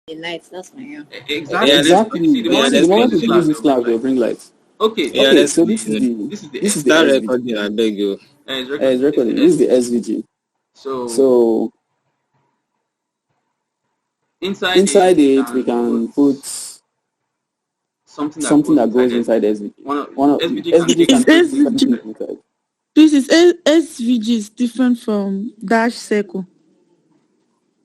the lights. That's my own. Exactly. Yeah, Exactly. the The moment we use this class, they'll bring lights. Okay. Yeah, Okay, so this is the start SVG. recording, I beg you. It's recording. This is the SVG. So inside it, we can put something that goes inside SVG. One of SVG can put everything inside. This is SVG is different from dash circle,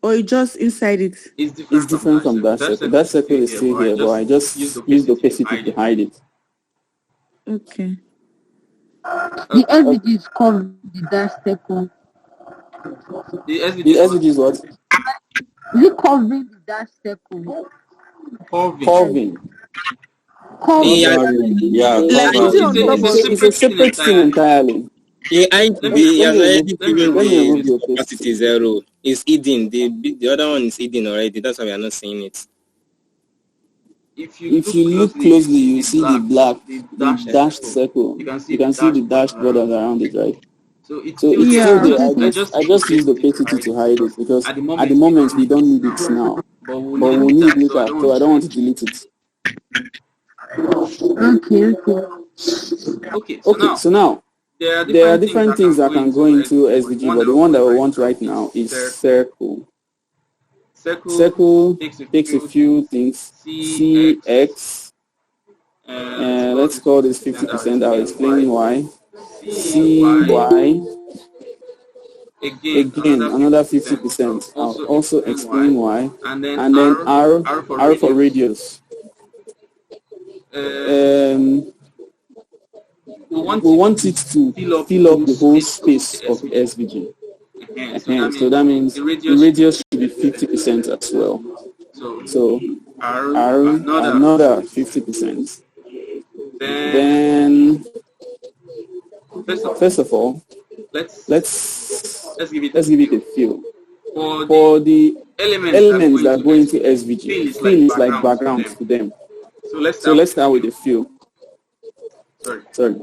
or it just inside it? It's different from dash circle. Dash circle is still here, but I just use the opacity to hide it. Okay. The SVG is called the dash circle. The SVG is what? Is it covering the dash circle? Curving. Yeah, It's a separate thing entirely. Let me remove the opacity 0. It's hidden. The other one is hidden already. That's why we are not seeing it. If you look closely, you see the black, the dashed circle. You can see the dashed borders around it, right? So it's still there. I just use the opacity to hide it because at the moment we don't need it now. But we'll need it later, so I don't want to delete it. Okay, so now there are different things that can go into SVG, but the one that we want right now is circle. Circle takes a few things. CX. Let's call this 50%. I'll explain why. CY. Again, another 50%. I'll also explain why. And then R for radius. We want it to fill up the whole space of the SVG. So that means the radius should be 50% as well. So R another 50%. Then first of all, let's give it a feel. For the elements that go into SVG, feel is like background to them. So let's start with the feel. Sorry.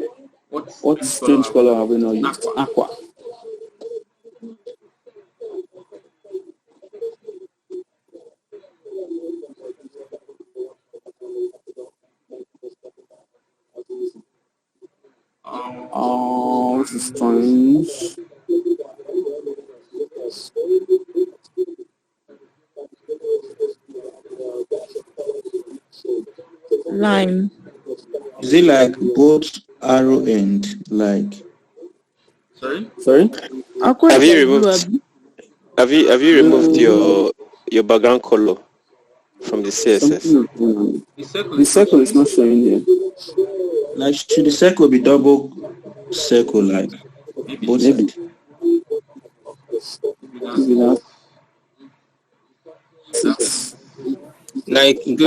What strange color have we not used? Aqua. Oh, this is strange. Line. Is it like both arrow and like? Sorry? Have you removed your background color from the CSS? The circle is not showing here. Like, should the circle be double circle like both sides? Like it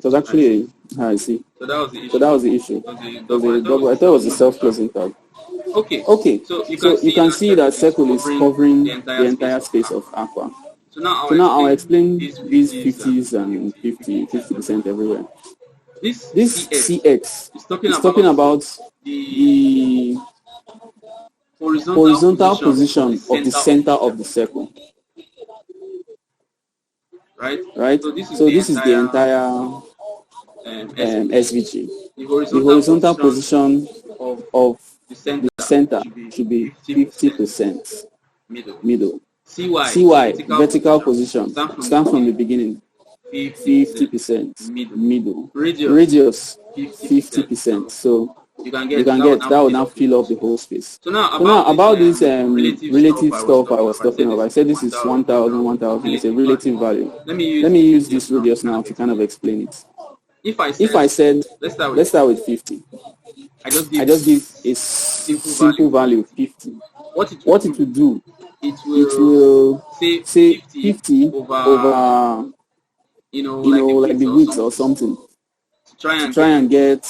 was actually I see. So that was the issue. I thought it was a self-closing tag. Okay. So you can see that circle is covering the entire space of aqua. So now I'll explain these 50s and 50% everywhere. This CX is talking about the horizontal position of the center of the circle. Right? So this is the entire SVG. The horizontal position of the center should be 50% middle. CY, vertical position, start from the beginning, 50% middle. Radius, 50%. So you can get that will now fill up the whole space. So now about this relative stuff I was talking about, I said this is 1,000. It's a relative value. Let me use this radius now to kind of explain it. If I said let's start with 50, I just give a simple value 50. What it will do? It will say 50 over like the width or something to try and get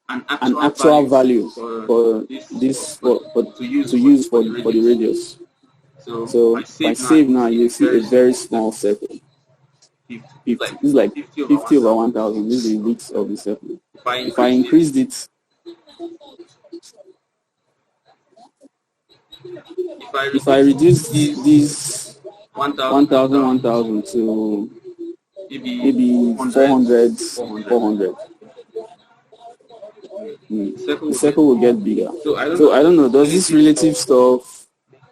an actual value for this to use for the radius. So if I save now, you see a very small circle. 50. This is like 50 over 1,000. This is the width of the circle. If I increased it, If I reduce these 1,000 to maybe 400, 400, the circle will get bigger. So I don't know, does this relative stuff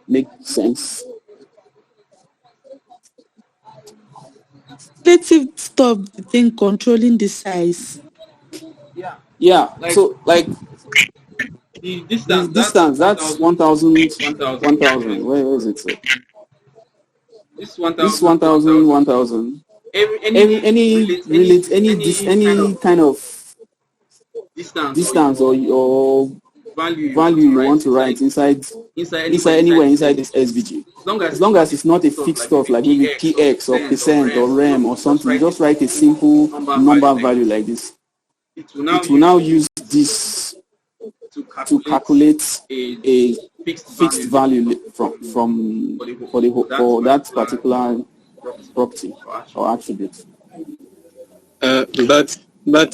make sense? Relative stuff, the thing controlling the size. Yeah, so like the distance, that's 1,000, 1,000. Where is it? This 1,000, 1,000. Any kind of distance or value you want to write inside anywhere inside this SVG. As long as it's not a fixed stuff like maybe px or percent or rem or something, you just write a simple number value like this. It will now use this to calculate a fixed value for that particular property or attribute. But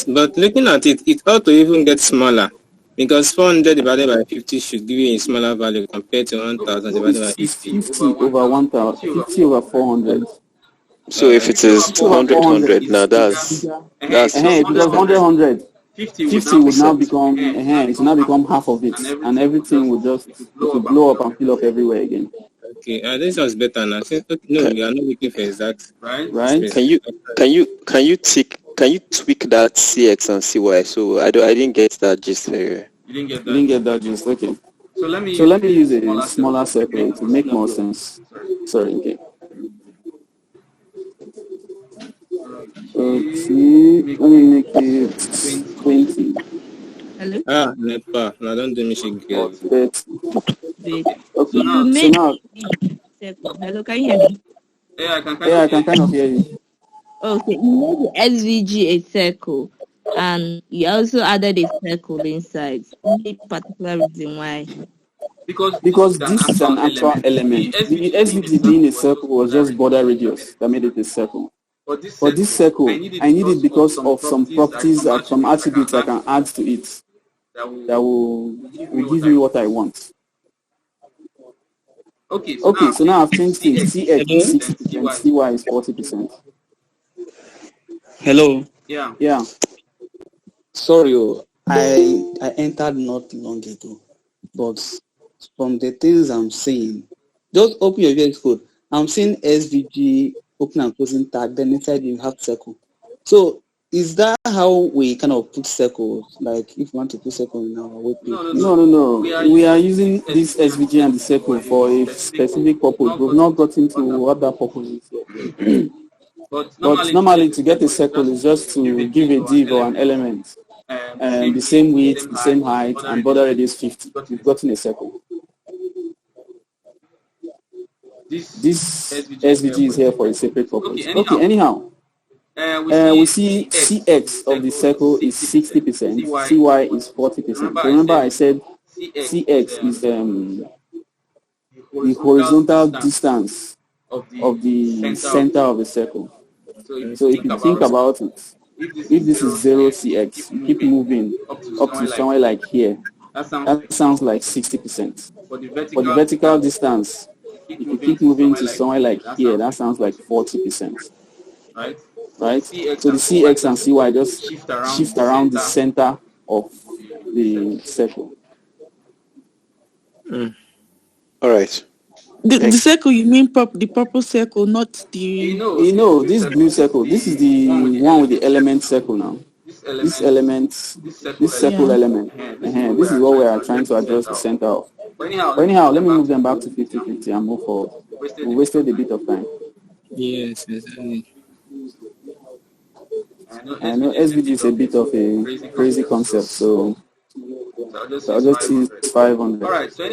looking at it, it ought to even get smaller, because 400 divided by 50 should give you a smaller value compared to 1,000 divided by 50. 50 over 1,000, 50 over 400. So if it is 100 now, that's because 100, 50 would now become it will now become half of it, and everything will blow up and fill up everywhere again. Okay, this was better now. No, we are not looking for exact. Right? Can you tweak that CX and CY? So I didn't get that gist here. You didn't get that gist. Okay. So let me use a smaller circle to make more sense. Sorry. Okay. Let me make it 20. Hello? Nepa. No, don't do me shit. Okay. So now, hello, can you hear me? Yeah, I can kind of hear you. Okay, you made the SVG a circle, and you also added a circle inside. Any particular reason why? Because this is an actual element. The SVG being a circle was just border radius that made it a circle. But this circle, I need it because of some properties, some attributes I can add to it that will give me what I want. Okay, so now I've changed it. CX is 60%, CY is 40%. Hello. Yeah. Sorry, I entered not long ago, but from the things I'm seeing, just open your VX code. I'm seeing SVG open and closing tag, then inside you have circle. So is that how we kind of put circles? Like if you want to put circle in our web page? No. We are using this SVG and the circle for a specific purpose. We've not got into what that purpose is yet. But normally to get a circle is just to give a div or an element the same width, the same height, and border radius 50. You've gotten a circle. This SVG is here for a separate purpose. Okay, anyhow. We see CX of the circle is 60%, CY is 40%. Remember I said CX is the horizontal distance of the center of the circle. So if you think about it, if this is 0 CX, you keep moving up to somewhere like here, that sounds like 60%. For the vertical distance, if you keep moving to somewhere like here, that sounds like 40%. Right? So the CX and CY just shift around the center of the circle. All right. The circle, you mean the purple circle, not the... this blue circle, this is the one with the element circle now. This circle element. This is what we are trying to adjust the center of. But anyhow, let me move them back to 50-50 and move forward. We wasted a bit of time. Yes, exactly. I know SVG is a bit of a crazy concept, so I'll just use 500. Alright, so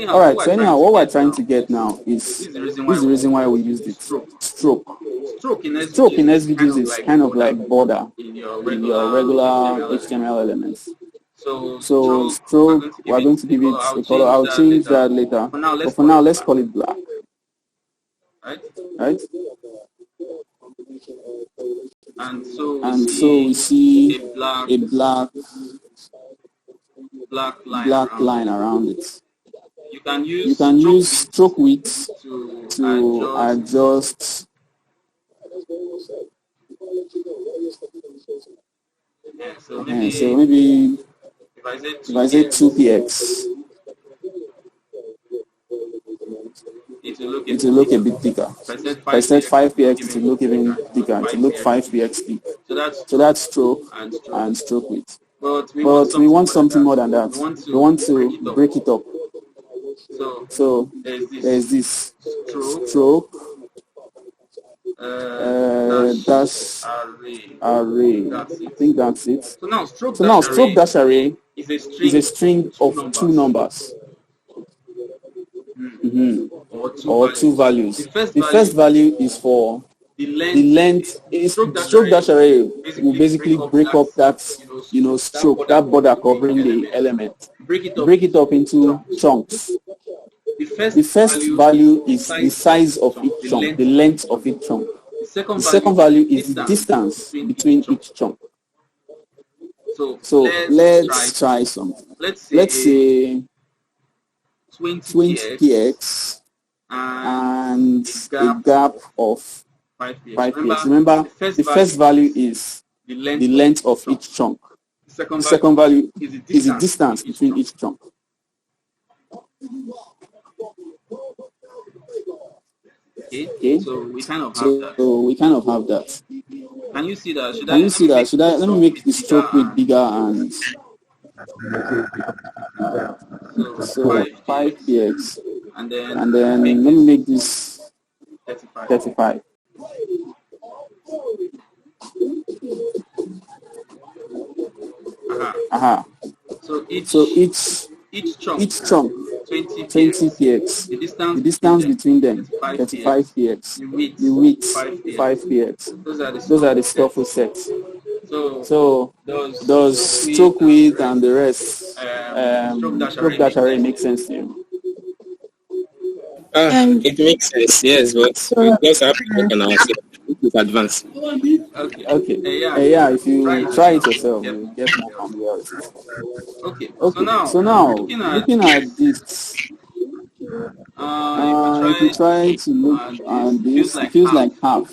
anyhow, what we're trying to get now is, this is the reason why we used it, stroke. Stroke in SVGs is kind of like border in your regular HTML elements. So stroke, we're going to give it a color. I'll change that later. But for now, let's call it black. Right? And so we see a black line around it. You can use stroke width to adjust. So maybe if I say 2px, it will look a bit thicker. If I said 5px, it will look even thicker. It will look 5px thick. So that's stroke and stroke width. But we want something more than that. We want to break it up. So there's this stroke dash array. I think that's it. So now stroke dash array is a string of two numbers. Or two values. The first value is for the length. Stroke dash array will basically break up that stroke, that border covering the element. Break it up into chunks. The first value is the size of each chunk, the length of each chunk. The second value is the distance between each chunk. So let's try something. Let's say 20px and a gap of 5px. Remember, the first value is the length of each chunk. The second value is the distance between each chunk. Okay, so we kind of have that. Can you see that? Should I let me make the stroke width bigger and so 5px, and then let me make this 35. So each chunk 20px, the distance between them 35px, the width 5px. Those are the stuffle sets. So does stroke width and the rest stroke dash array make sense to you? It makes sense, yes, but we just have to work on ourselves with advance. Okay. Yeah, if you try it yourself, you'll get more familiarity. Okay. So now looking at this, if you try to look at this, it feels like half.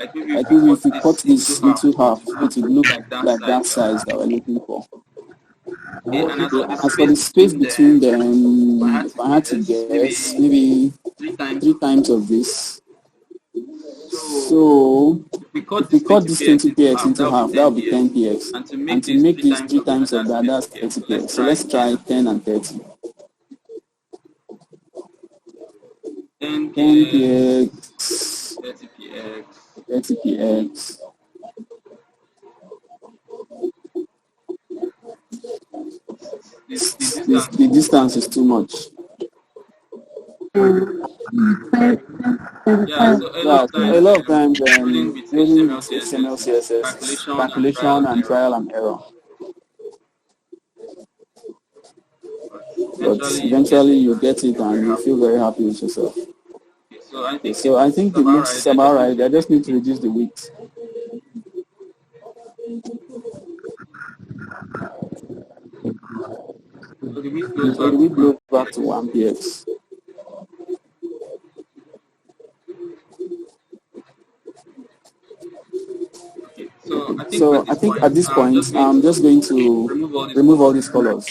I think if we cut this into half, it would look like that size that we're looking for. As for the space between them, if I had to guess, maybe 3 times of this. So if we cut this 20px into half, that would be 10px. And to make this 3 times of that, that's 30px. So let's try 10 and 30. 10px, 30px. The distance is too much. A lot of times dealing with HTML, CSS, calculation and trial and error. But eventually you get it and you feel very happy with yourself. So I think it looks about right. I just need to reduce the width. So the width goes back to 1px. So I think at this point, I'm just going to remove all these colors.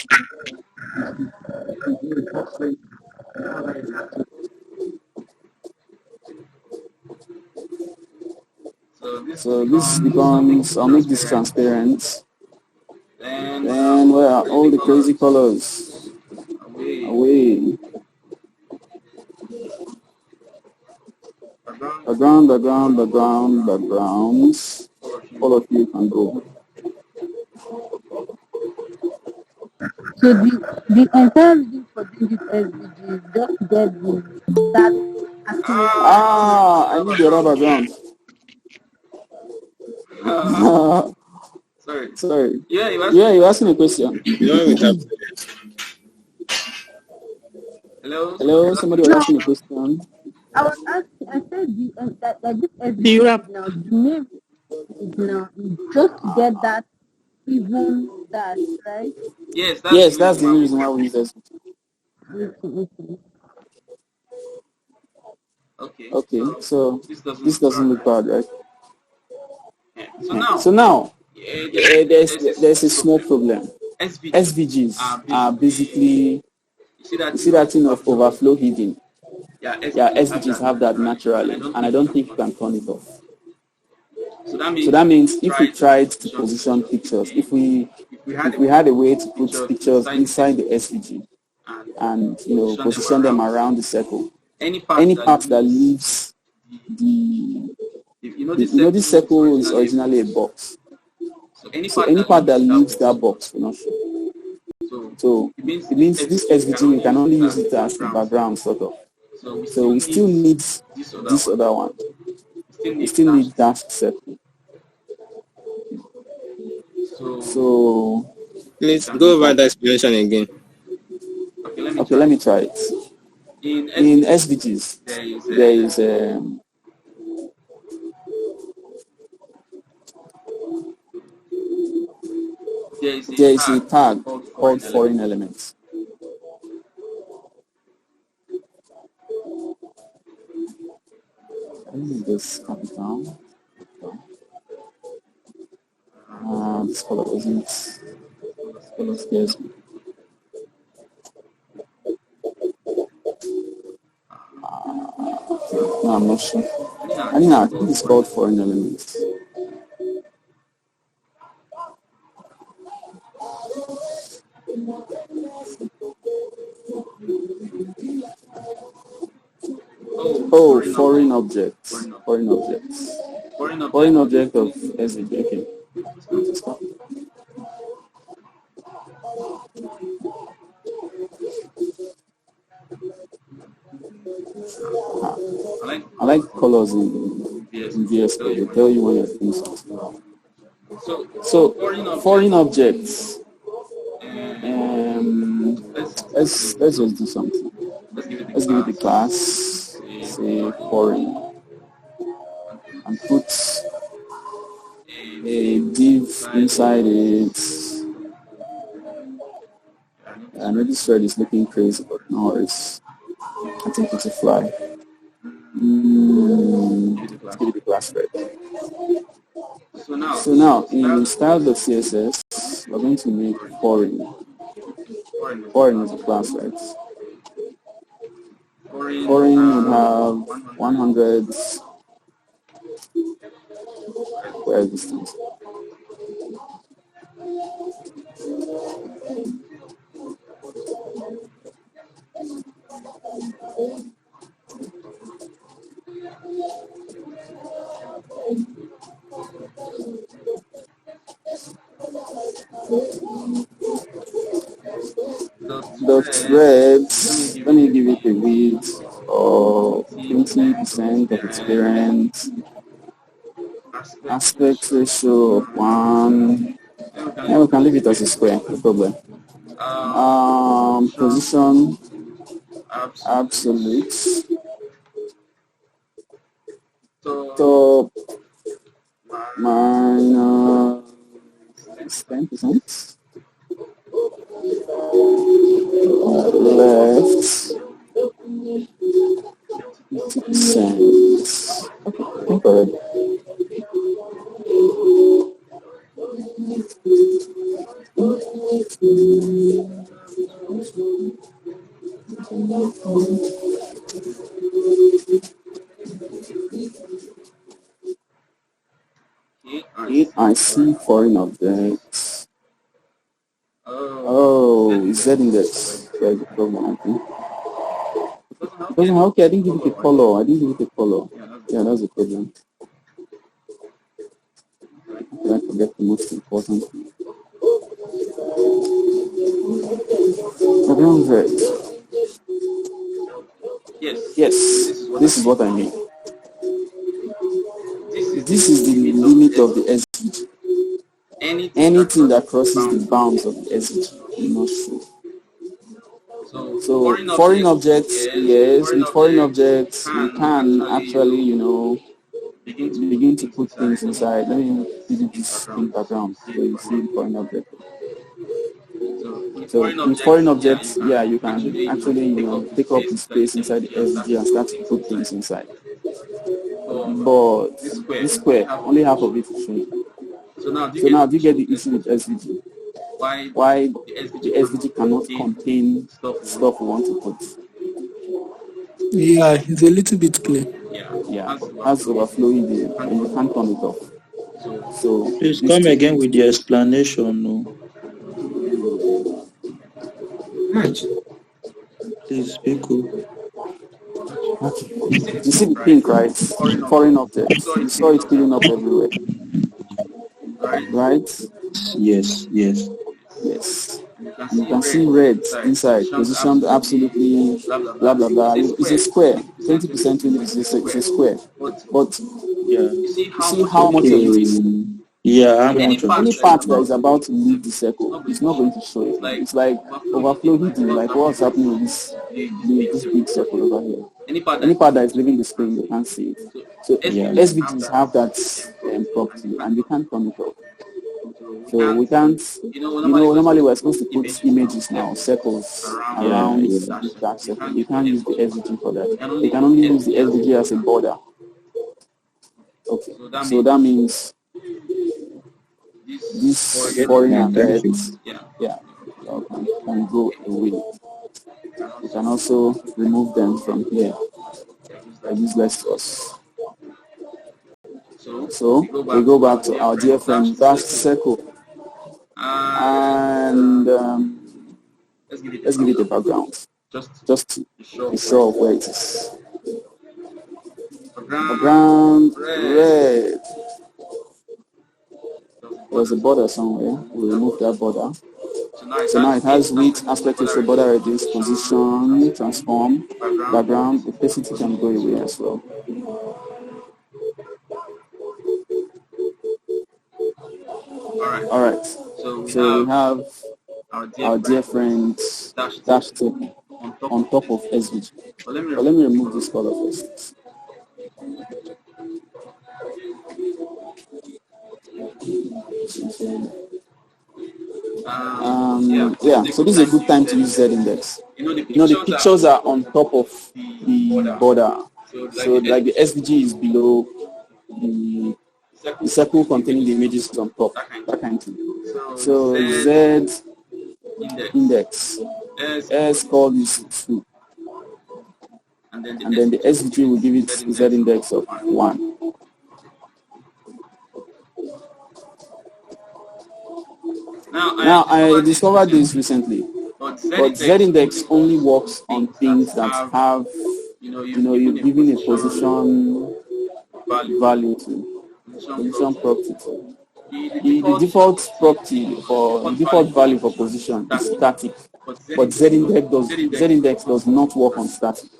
So this becomes, I'll make this transparent. Then where are all the crazy colors? Away. Backgrounds. All of you can go. So the entire reason for doing this SVG is just to get that. I need the rubber ground. Sorry. Yeah, you're asking a question. Hello, somebody was asking a question. I was asking, I said that this SVG now, the name is now just to get that Even that, right? Yes, that's the reason why we use SVG. Okay, so this doesn't look bad, right? So now, there's a small problem. SVGs are basically, you see that thing of overflow hidden. Yeah, SVGs have that naturally, and I don't think you can turn it off. So that means if we tried to position pictures, if we had a way to put pictures inside the SVG and position them around the circle, any part that leaves this circle is originally a box. So any part that leaves that box will not show. So it means this SVG, we can only use it as a background sort of. So we still need this other one. We still need dashed circle. So Please go over the explanation again. okay, let me try it. In SVGs, there is a tag called foreign elements. Let me just copy down. This color isn't. This color scares me. No, I'm not sure. I think it's called foreign elements. Oh, foreign objects. Foreign objects. Foreign object of SVG. Okay. I like colors in VS Code. They tell you when you're doing something. So foreign objects. Let's just do something. Let's give it a class. Say foreign, and put a div inside it. I know this thread is looking crazy, but no, I think it's a fly. Let's give it a class thread. So now in style.css, we're going to make foreign. Foreign is a class, right? Foreign would have 100. Where is this thing? The threads, let me give it a width of 20% of its parent, aspect ratio of 1, and we can leave it as a square, no problem. Position absolute, top minus 10%. Left 50%. Okay, I think we're ready. I see foreign objects. Oh, Z index. There's a problem, I think. Okay, I didn't give it a color. Yeah, that's a problem. Did I forget the most important thing? Background red. Yes, this is what I mean. This is the limit of the SVG. Anything that crosses the bounds of the SVG will not show. So foreign objects, yes, with foreign objects, you can actually, begin to put things inside. Let me give you this in background so you see the foreign object. So with foreign objects, yeah, you can actually, take up the space inside the SVG and start to put things inside. But this square, only half of it is showing. So now do you get the issue with SVG? Why the SVG cannot contain stuff we want to put? Yeah, it's a little bit clear. Yeah, has overflowing there and you can't turn it off. So please come again with the explanation. No. Please speak up. Okay. You see the pink, right? Foreign objects. You saw it filling up everywhere. Right? Yes. Yes. And you can see red inside, positioned absolutely blah blah blah. It's a square. 20% is a square. But you see how much of it is. Yeah, how much of Any part that is about to leave the circle, it's not going to show it. It's like overflow hidden, like what's happening with this big circle over here. Any part that is leaving the screen, you can't see it. So SVGs have that property, and we can't turn it off. So we can't, normally we're supposed to put images now, circles around that circle. You can't use the SVG for that. You can only use the SVG as a border. Okay, so that means this foreign objects, can go away. You can also remove them from here. Like this lets us. So we go back to our dear friend dashed circle, and let's give it a background, just to be sure of where it is. Background red. There's a border somewhere. We'll remove that border. So now it has width, aspect ratio, border radius, position, transform, background. Opacity can go away as well. All right. So we have our dear friend dash table on top of SVG. But let me remove this color first. So this is a good time to use Z-index. The pictures are on top of the border. So like the SVG is below, the circle containing the images is on top, that kind of thing. So Z-index, S called is 2. And then the SVG will give it Z-index of 1. Now, I discovered this recently, but Z-index only works on things that have, you're giving a position value to, position property to. The default property for the default value for position is static, but Z-index does not work on static.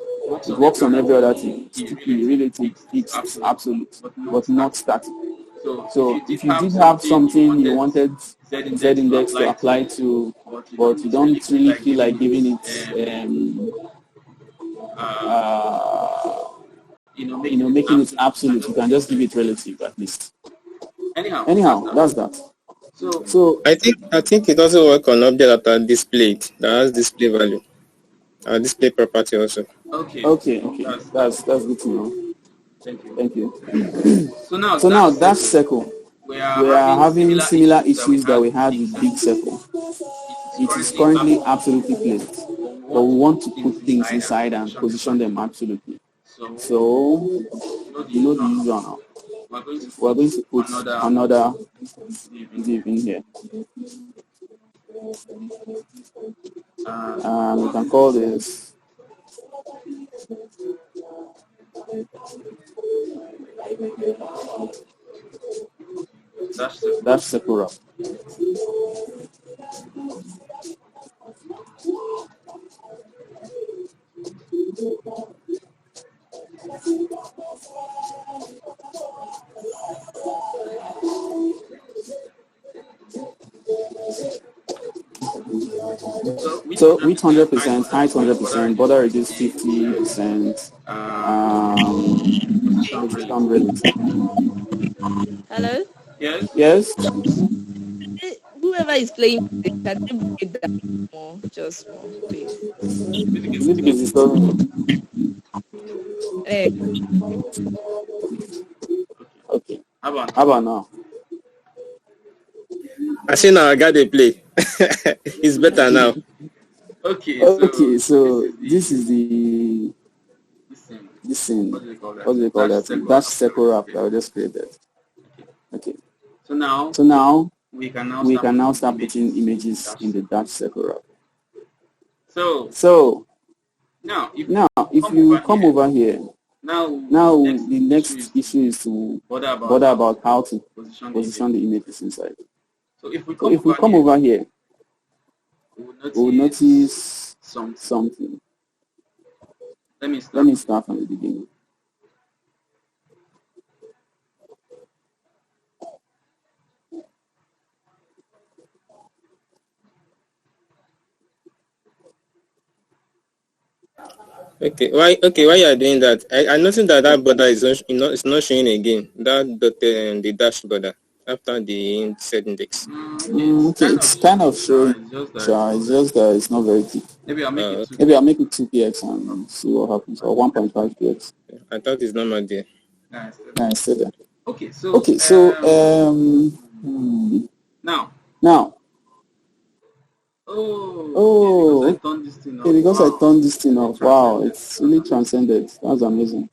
It works on every other thing, strictly relative, fixed, absolute, but not static. So if you did have something you wanted Z-index to apply to, but you don't really feel like giving it, making it absolute, you can just give it relative at least. Anyhow, that's that. So I think it also works on objects that are displayed, that has display value, display property also. Okay. That's good to know. Thank you. So now that circle, we are having similar issues that we had with big circle. It is currently absolutely placed, but we want to put things inside and position them absolutely. So the usual now. We're going to put another div in here. And we can call this dash Sakura. So width 100%, height 100%, border radius 50%, Some relative. Hello? Yes. Whoever is playing, can they bring it down more? Just more, please. Music is disturbing. Eh, Okay. How about now? I see now I got the play. It's better now. Okay, so this is this thing. What do they call that? Dash circle wrap that I just created. Okay. So now we can now start putting images in the dash circle wrap. So now if you come over here, now the next issue is to bother about how to position the images inside. So if we come over here, we'll notice something. Let me start from the beginning. Why you are doing that? I noticed that border is not, it's not showing again. That the dash border after the set index. Okay, it's kind of showing. It's just that it's not very thick. Maybe I'll make it 2px and see what happens, or 1.5px. I thought it's normal there. Yeah, it's still there. Okay, so now. Oh, okay, because I turned this thing off. Wow, it's really transcended. That's amazing.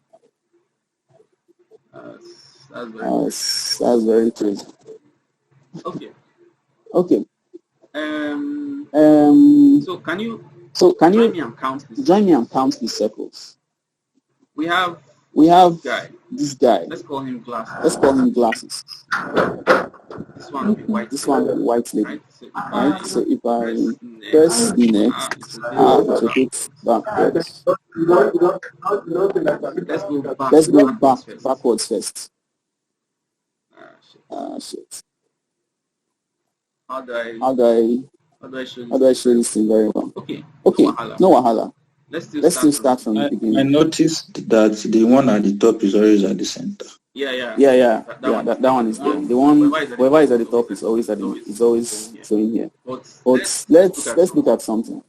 That's very crazy. Okay. So can you join me and count these circles? We have this guy. Let's call him Glasses. This one will be white lady. Right? So if I press next, to hit backwards. Let's go backwards first. Shit. How do I show this thing very well? Okay, no wahala. Let's still start from the beginning. I noticed that the one at the top is always at the center. Yeah. That one is there. The one whoever is at the top is always showing here. But let's look at something.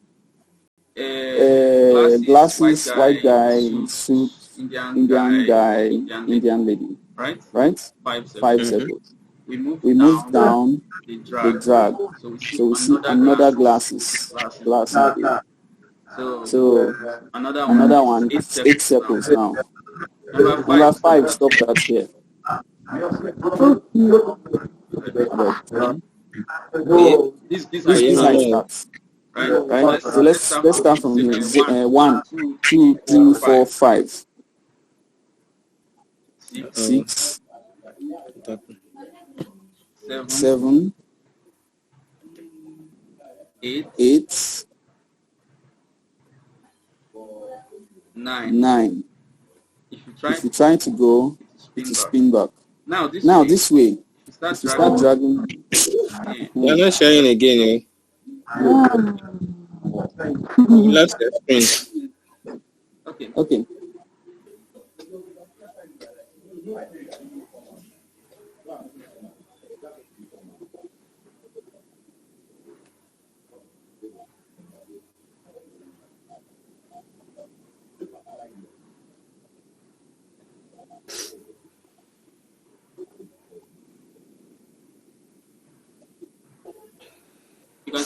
Glasses, white guy, suit, Indian guy, Indian lady. Right? 5 circles. We move down the drag. So we see another glasses here. So another one, it's 8 circles now. Number 5 stopped us here. This is how it starts. Right? So let's start from here. 1, 2, 3, 4, 5, 6, 7, 8, 9. If you try to go, to spin back. Now this way, if you start dragging, You're not sharing again, eh? You lost the screen. Okay.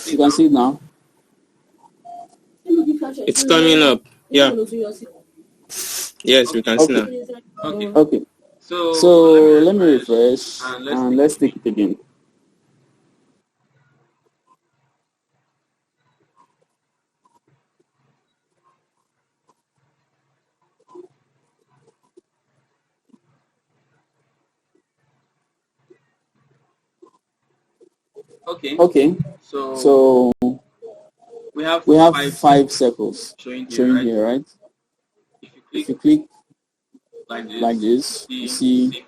You can see it now. It's coming up. Yeah. Yes, we can see now. Okay. So let me refresh and let's take it again. Okay. So we have 5 circles showing here, right? If you click like this, you see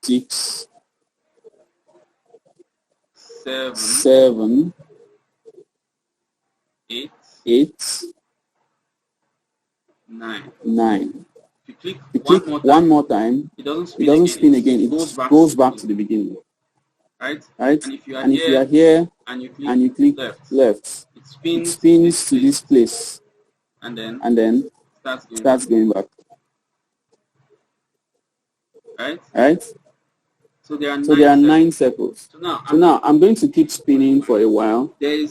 6, 7, 8, 9. If you click one more time, it doesn't spin again. It goes back to the beginning. Right? And if you are here and you click left, it spins to this place and then starts going back. Right? So there are 9 circles. So now I'm going to keep spinning for a while. There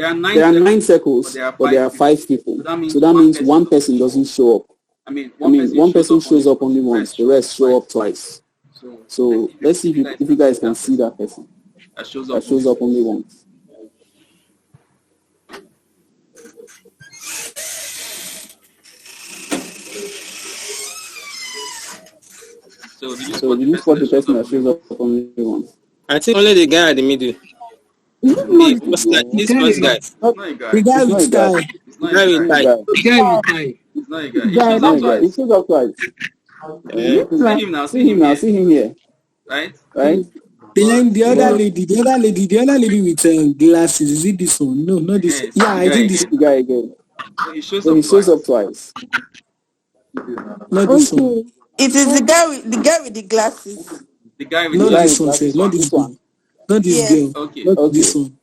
are 9 circles, but there are 5 people. So that means one person doesn't show up. I mean, one person shows up only once, the rest show up twice. So let's see if you guys can see that person that shows up only once. So did you spot the person that shows up only once? I think only the guy at the middle. This first guy. The guy with style. The guy with tie. The guy with tie. It's not a guy. He shows up twice. See him now. See him here. Right? Then the other lady with glasses. Is it this one? No, not this. Yeah, I think this guy again. So he shows up twice. Not this one. It is the guy with the glasses. The guy with not the this glasses. one, not this one. Not this girl. Okay. Not this one.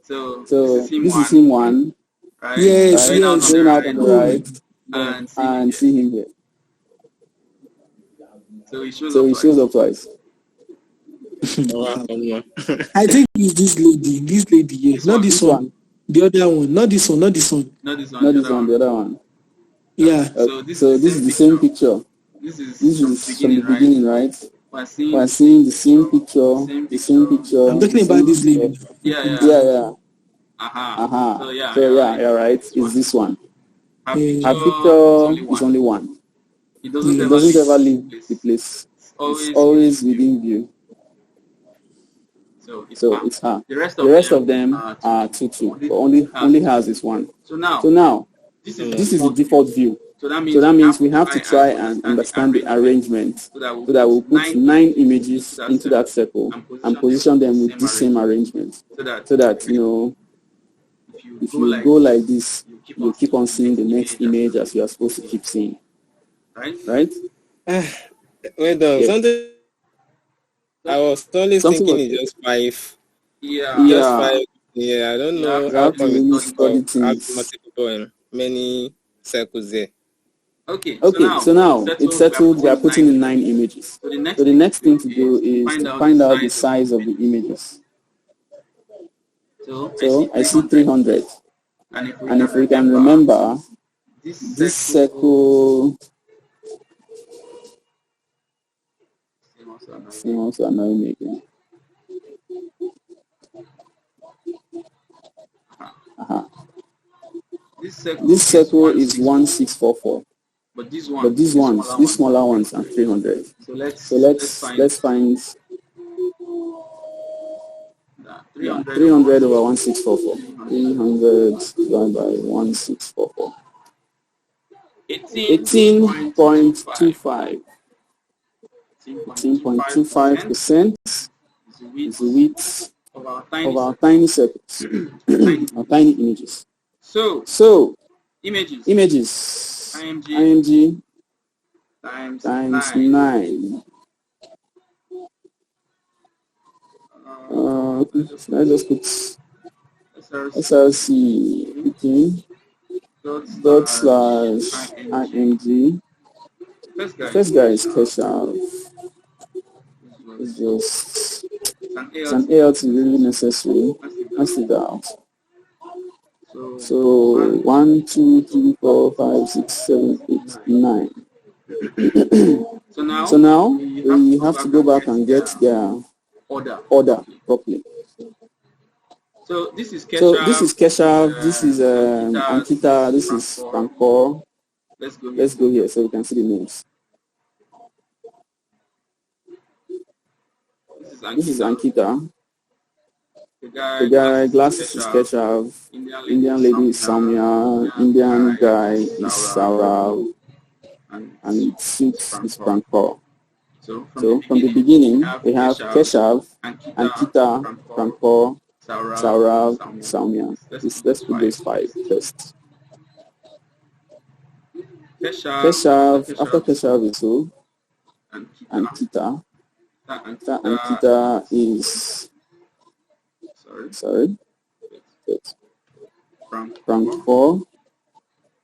So this is him one. Right? Yes, Going out on the right. And see him here. So he shows up twice. I think it's this lady, yes. Not this one. The other one. Not this one. The other one. Yeah. So this is the same picture. This is from the beginning, right? We're seeing the same picture. I'm talking about this lady. Yeah. So yeah, right. It's this one. Her picture is only one. It doesn't ever leave the place. It's always within view. So it's her. The rest of them are 2, but only hers is 1. So now this is the default view. So that means we have to try and understand the arrangement so that we'll put 9 images into that circle and position them with this same arrangement. So that, you know, if you go like this, you'll keep on seeing the next image as you are supposed to keep seeing. Right? Wait, Yes. something I was totally thinking it's just 5. Yeah. Just 5. Yeah, I don't know how come it's multiple many circles there. Okay, so now it's settled. We are putting in 9 images. So the next thing to do is to find out the size of the images. So I see 300. And if we can remember, this circle seems also annoying me again. This circle is 1644. But these smaller ones are 300. So let's find 300 over 1644. 300 divided by 1644. 18.25. 18.25% is the width of our tiny circles, our tiny images. So images. IMG times 9. Should I just put SRC 18 dot slash IMG. First guy is cash out. It's just an ALT really necessary. Let's take that out. So 1, 2, 3, 4, 5, 6, 7, 8, 9. So now we have to go back and get their order properly. So this is Keshav, this is Ankita, this is Pankor. Let's go here so we can see the names. This is Ankita. The guy glasses is Keshav, Indian lady is Samya, Indian guy is Saurav, and suits is Pankor. So from the beginning we have Keshav, Ankita, Pankor, Saurav, Samya. Let's put those 5 first. Keshav, after Keshav is O, and Kita. And Kita is, sorry, rank 4.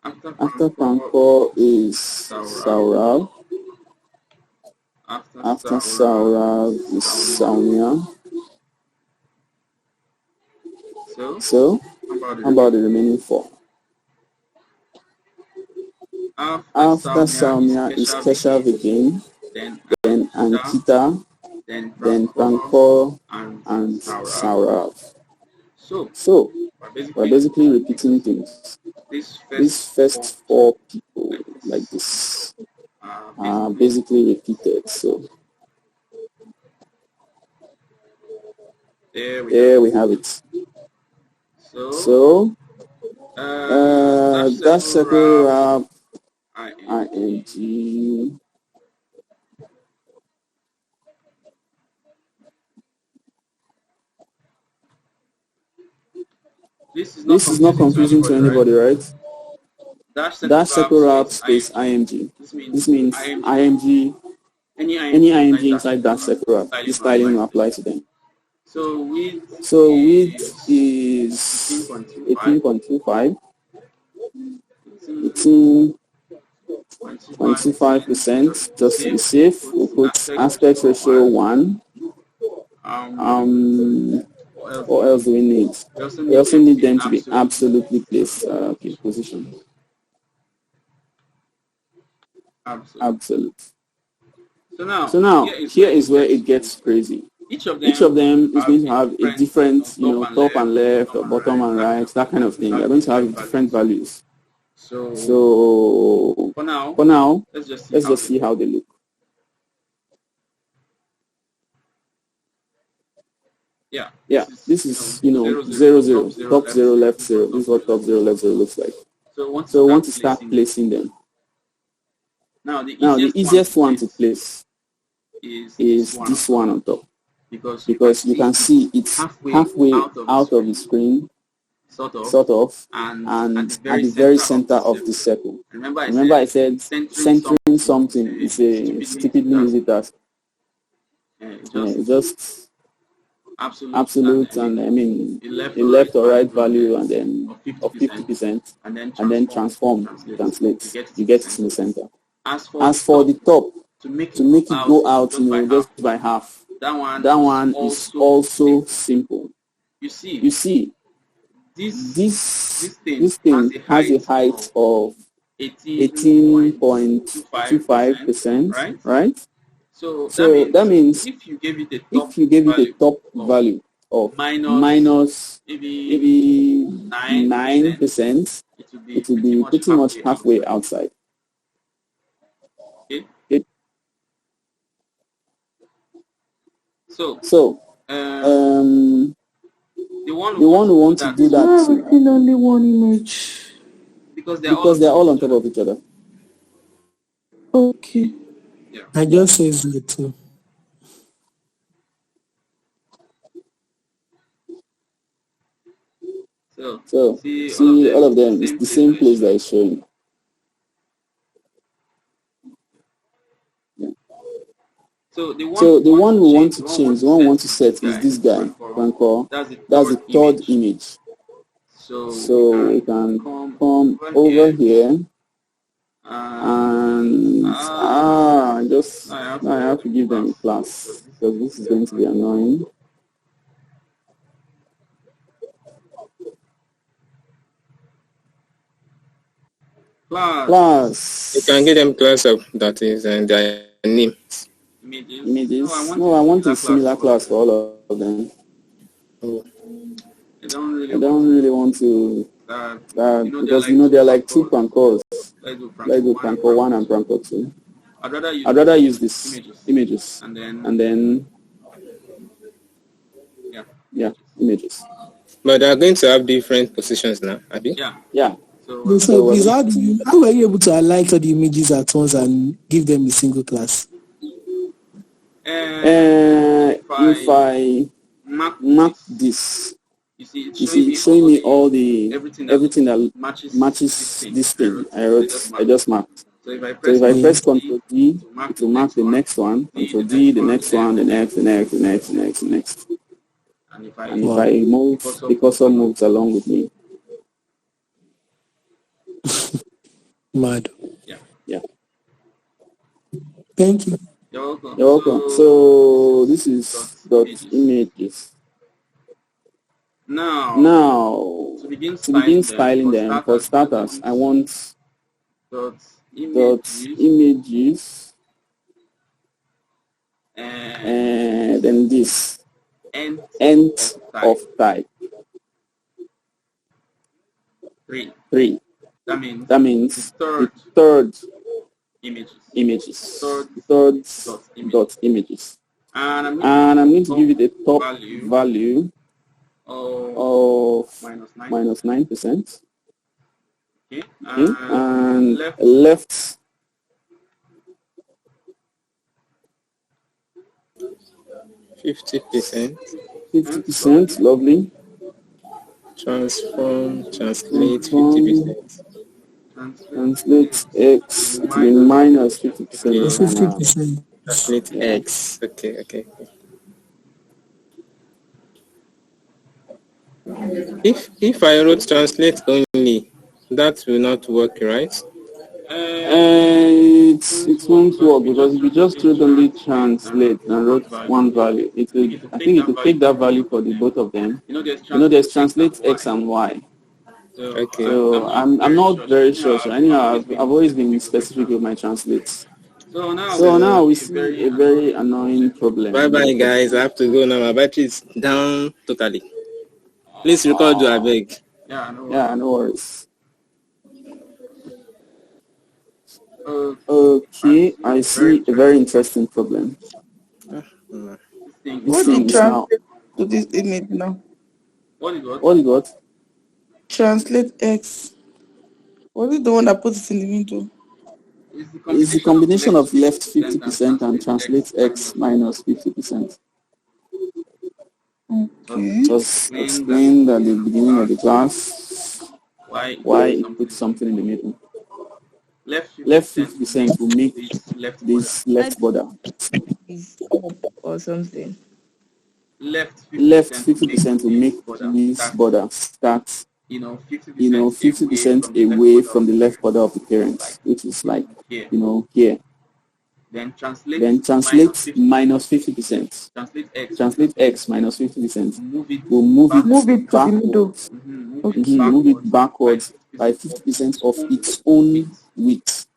After rank 4 is Saurav. After Saurav is Saumya. So, how about the remaining 4? After Saumya is Keshav again, then Ankita, then Franco, and Saurav. So, we're basically repeating things. These first 4 people, like this, are basically repeated. So, there we have it. So, dash circle wrap ing. This is not confusing to anybody, right? Dash circle wrap space img. This means img, any img inside dash circle wrap. This styling will apply to them. So width is 18.25. 18.25%. Just to be safe, we'll put aspect ratio 1. What else do we need? We also need them to be absolutely placed. Position. Absolute. So now, here is where it gets crazy. Each of them is going to have a different, top and left, or bottom and right, that kind of thing. They're going to have different values. So for now, let's just see how they look. Yeah, this is 0, 0, top 0, left 0. This is what top 0, left 0 looks like. So we want to start placing them. Now the easiest one to place is this one on top, because you can see it's halfway out of the screen, sort of, and at the very center of the circle. Remember I said centering something is a stupidly easy task. It's just absolute, and I mean the left or right value, and then of 50%, and then transform, translate, you get it in the center. As for the top, to make it go out, just by half, that one is also simple. You see, this thing has a height of 18.25%, right? So that means if you gave it a top value of minus maybe 9%, it will be pretty much halfway outside. Okay. So the one who want to do that, everything only one image, because they're all on top of each other. Okay. Yeah. I just says it too. So see all of them. It's the same place that is showing. So the one we want to change, the one we want to set is this guy, Franco. That's the third image. So we can come over here, and I have to give them a class, because this is going to be annoying. Class. You can give them class of that is and their name. Images. No, I want a similar class for all of them. Oh. I don't really want to because there are like two Prankos. Let's do Pranko 1 and Pranko 2. I'd rather use this images and then images. But they are going to have different positions now, Abi? Yeah. So please, how were you able to align all the images at once and give them a single class? If I mark this You see, it's showing me all the everything that matches this thing. I just marked. So if I press Ctrl D, it will mark the next one. Ctrl D, the next one, the next, the next, the next, the next, the next. And if I move, the cursor moves along with me. Mad. Yeah. Thank you. You're welcome. So this is .images. Now, to begin styling them, for starters, I want .images and then this end of type 3. That means the third images, third dot images, and I'm going to give it a top value of -9%. Okay, and left 50%. 50%, lovely. Translate 50%. Translate X to be minus 50%. 50%. Translate X. Okay. If I wrote translate only, that will not work, right? It won't work because if you just wrote only translate and wrote one value, I think it will take that value for the both of them. There's translate X and Y. Okay. So I'm not very sure. So anyhow, I've always been specific with my translates. So now we see a very annoying problem. Bye guys, I have to go now. My battery is down totally. Please record your beg. Yeah, no worries. Okay, I see a very interesting problem. What did translate to this image now? What you got? Translate X. What is the one that puts it in the middle? It's the combination of left 50% and translate X minus 50%. Okay. Just explained at the beginning of the class why it puts something in the middle. Left 50% will make this left border. Is up or something. Left 50% will make this border start 50% away from the left border of the parent, which is like here. Then translate minus 50%. Translate X minus 50%. We'll move it backwards. Move it backwards by 50% of its own width.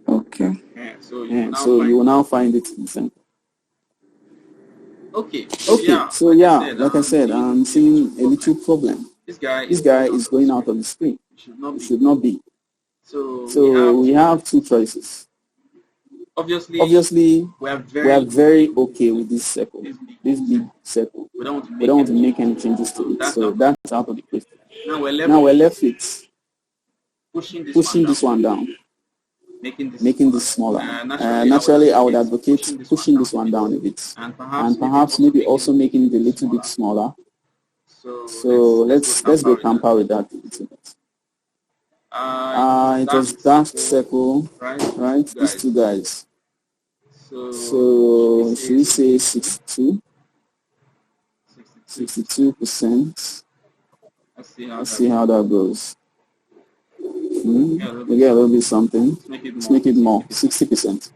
Okay. So you will now find it in the center. Okay. So yeah, like I said, I'm seeing a little problem. This guy is going out of the screen. It should not be. So we have two choices. Obviously, we are very okay with this circle, this big circle. We don't want to make any changes to it. So that's out of the question. Now we're left with pushing this one down, making this smaller. Naturally, I would advocate pushing this one down a bit, and perhaps maybe also making it a little bit smaller. So let's go tamper with that a little bit. It was dark circle, right? These two guys. So should we say 62%? Let's see how that goes. We get a little bit something. Let's make it more, 60%.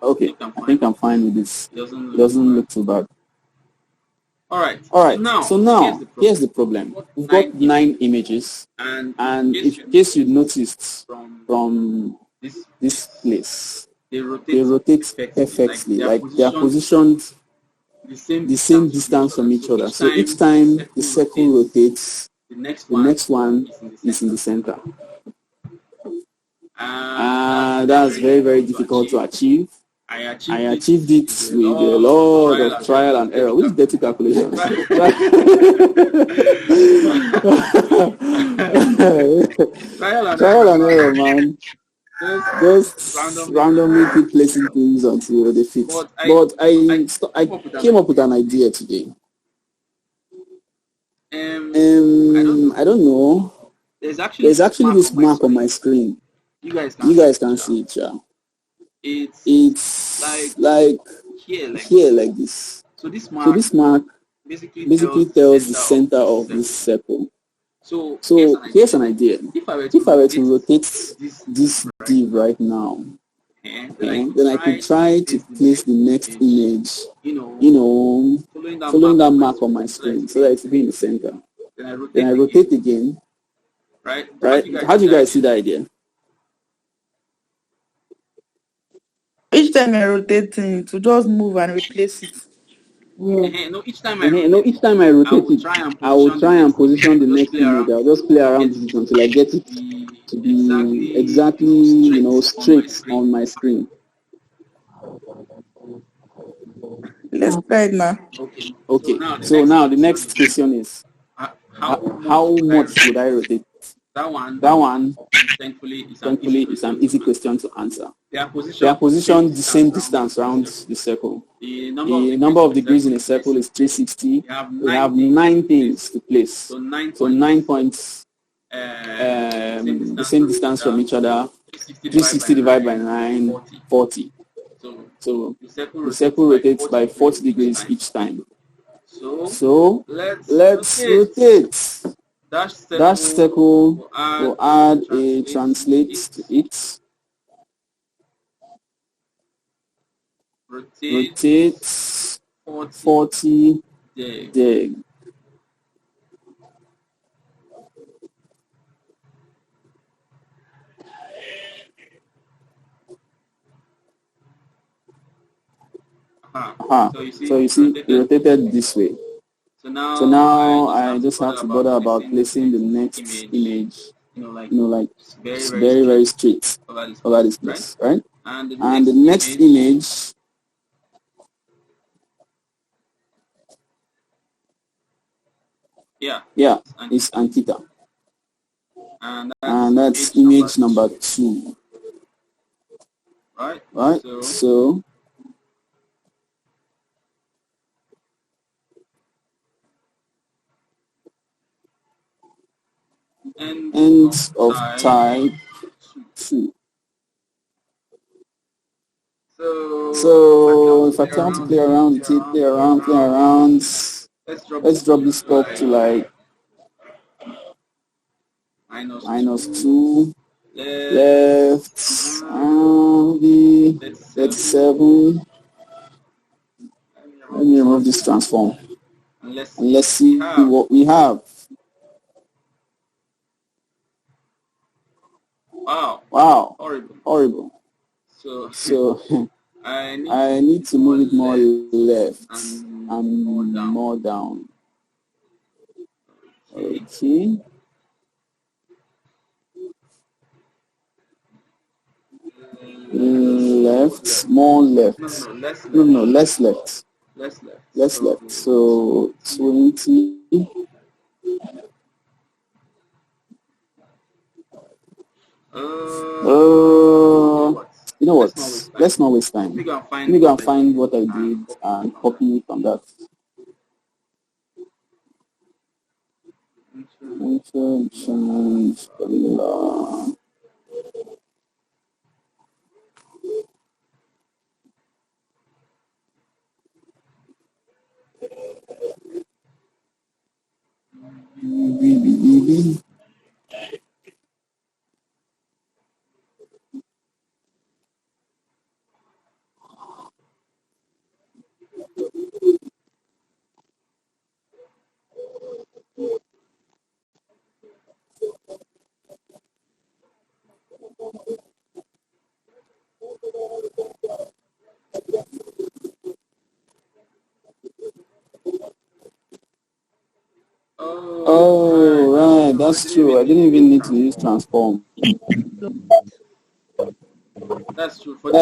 Okay, I think I'm fine with this. It doesn't look too bad. All right. So now here's the problem. We've got 9 images, and in case you noticed from this place, they rotate perfectly. Like they are positioned the same distance from each other. So each time the circle rotates, the next one is in the center. That's very, very difficult to achieve. I achieved it with a lot of trial and error. Which dirty calculation? Trial and error, man. just randomly keep placing things until they fit. But I came up with an idea today. I don't know. There's actually this mark on my screen. You guys can see it, yeah. It's like here, like this. So this mark basically tells the center of this circle. So here's an idea. If I were to rotate this div right now, then I could try to place the next image, following that mark on my screen so that it will be in the center. Then I rotate again, right? How do you guys see the idea? Each time I rotate things, to just move and replace it. No, each time I rotate it, I will try and position the next image. I'll just play around with it until I get it to be exactly, straight on my screen. Let's try it now. Okay, so now the next question is, how much would I rotate? That one, thankfully, is an easy question to answer. They are positioned the same distance around the circle. The number of degrees in a circle is 360. We have 9 things to place. So 9 points, the same distance from each other. 360 divided by 9, 40. So the circle rotates by 40 degrees each time. So let's rotate. Dash circle will add a translate to it. Rotate 40 deg. So you see, it rotated this way. So now I just have to bother about placing the next image, like it's very, very straight over this place, right? And the next image, is Ankita. And that's image number 2. Right? So end of type 2. So if I count to play around with it, play around, let's drop this top to like -2, left, the 37. Let me remove this transform. And let's see what we have. Wow, horrible. So I need to move it more left and more down. Okay. Left, more left. No, less left. Less left. So 20. You know what? Let's not waste time. Let me go and find what I did and copy from that. Change vanilla. Oh, right, that's true. I didn't even need to use transform. That's true. For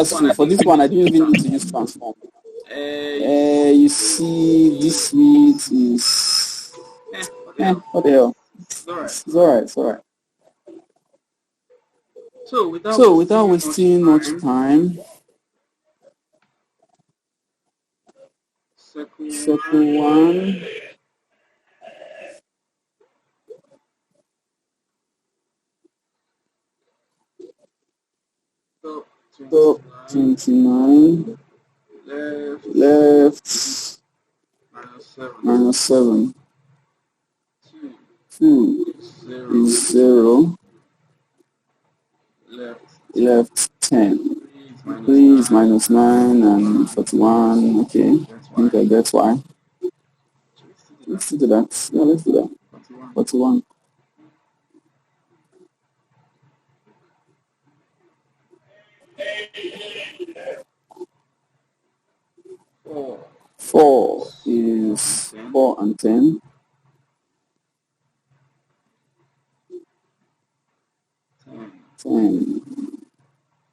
this one, I didn't even need to use transform. You see, this width is... what the hell? It's alright. So without wasting much time, circle 1, top 29, left minus 7, 2 is 0, left 10. 3 is minus 9 and 41. Okay, I think I get why. Let's do that. Yeah, let's do that. 41. 4 is 4 and 10. 10.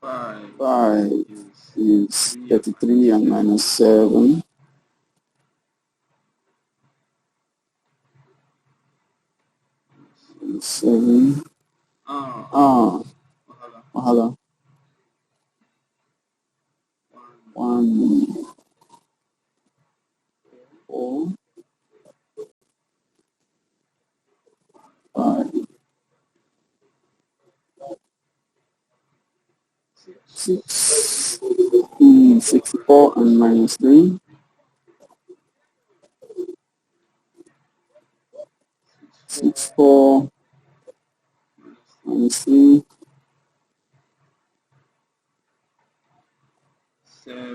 5 is 33 and minus 7. 7. Wahala. 1, 4, 5, 6, 64 and minus 3. 64 minus 3.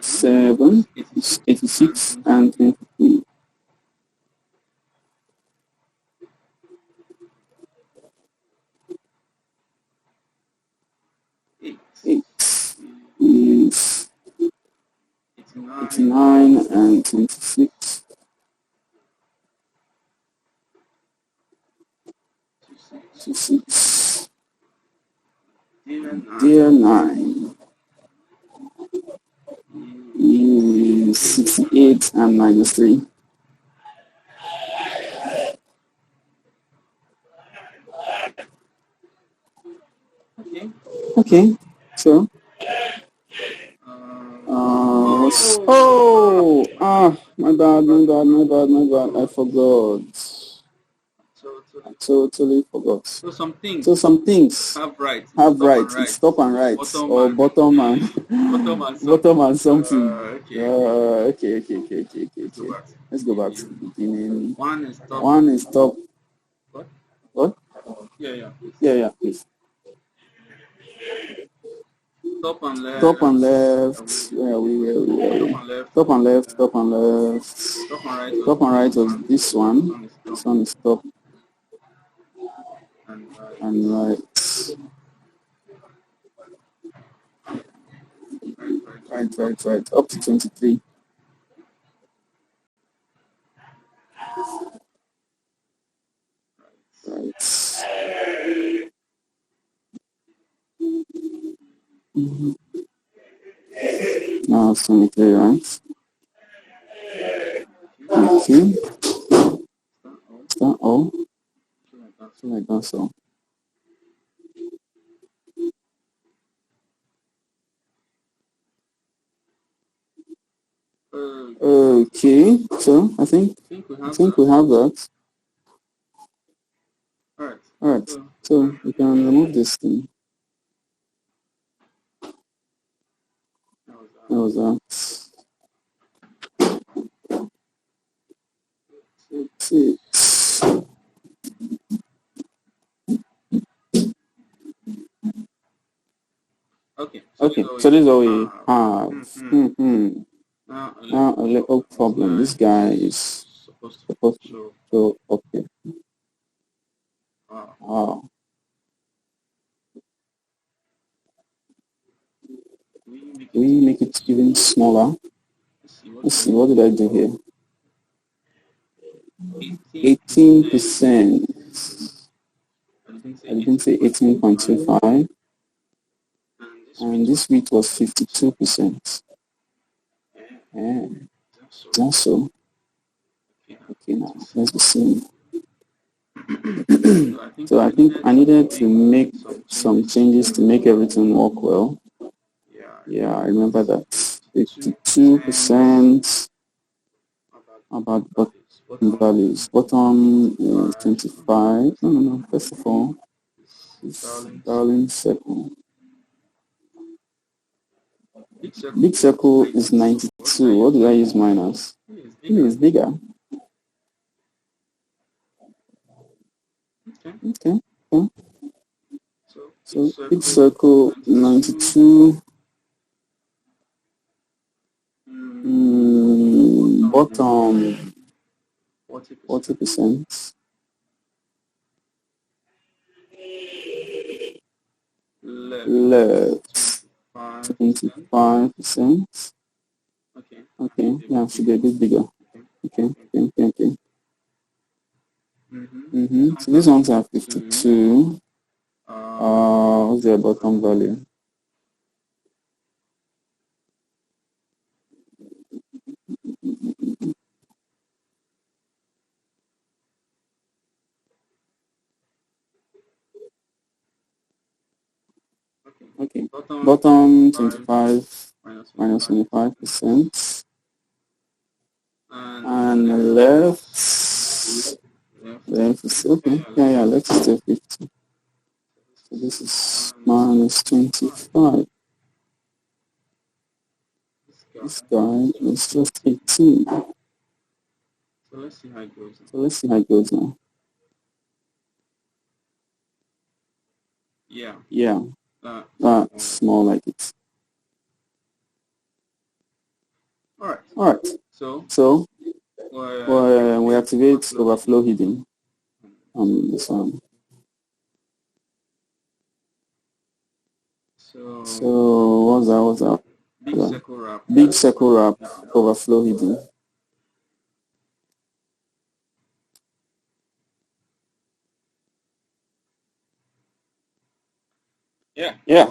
7 is 86 and 23. 8 is 89 and 26. 6. Dear 9 is 68 and minus 3. Okay, so my bad, I forgot. I totally forgot. So some things have right. It's top and right, or bottom and bottom and something. Okay. Let's go back to the beginning. 1 is top. What? Yeah, please. Top and left. Where are we? Top and left. Top and right was this one. This one is top and right. Right. Up to 23. Right. Now it's 23, right? Okay. Is that all? I feel like that's all. Okay, so I think we have that. Alright, so we can remove this thing. That was that. That's it. Okay, so this is all we have. Now a little problem. This guy is supposed to show okay. Wow. We make it even smaller. Let's see, what did I do here? 18%. I didn't say 18.25. And this width was 52%. Yeah. That's so. Okay, now let's see. So I think I needed to make some changes to make everything work well. Yeah, I remember that. 52% about bottom values. Bottom is 25. No. First of all, it's darling circle. Big circle is 92. What did I use minus? It's bigger. Okay. So big circle 92. Bottom 40%. Left 25%. Okay, yeah, should be a bit bigger. Okay. So these ones are 52. What's their bottom value? Okay, bottom 25 minus 25%. And left is okay. Yeah, left is still 50. So this is minus 25. This guy is just 18. So let's see how it goes now. Yeah, that's more like it. Alright, so we activate overflow hidden on this one. So what's that? Big circle wrap, overflow hidden. Yeah.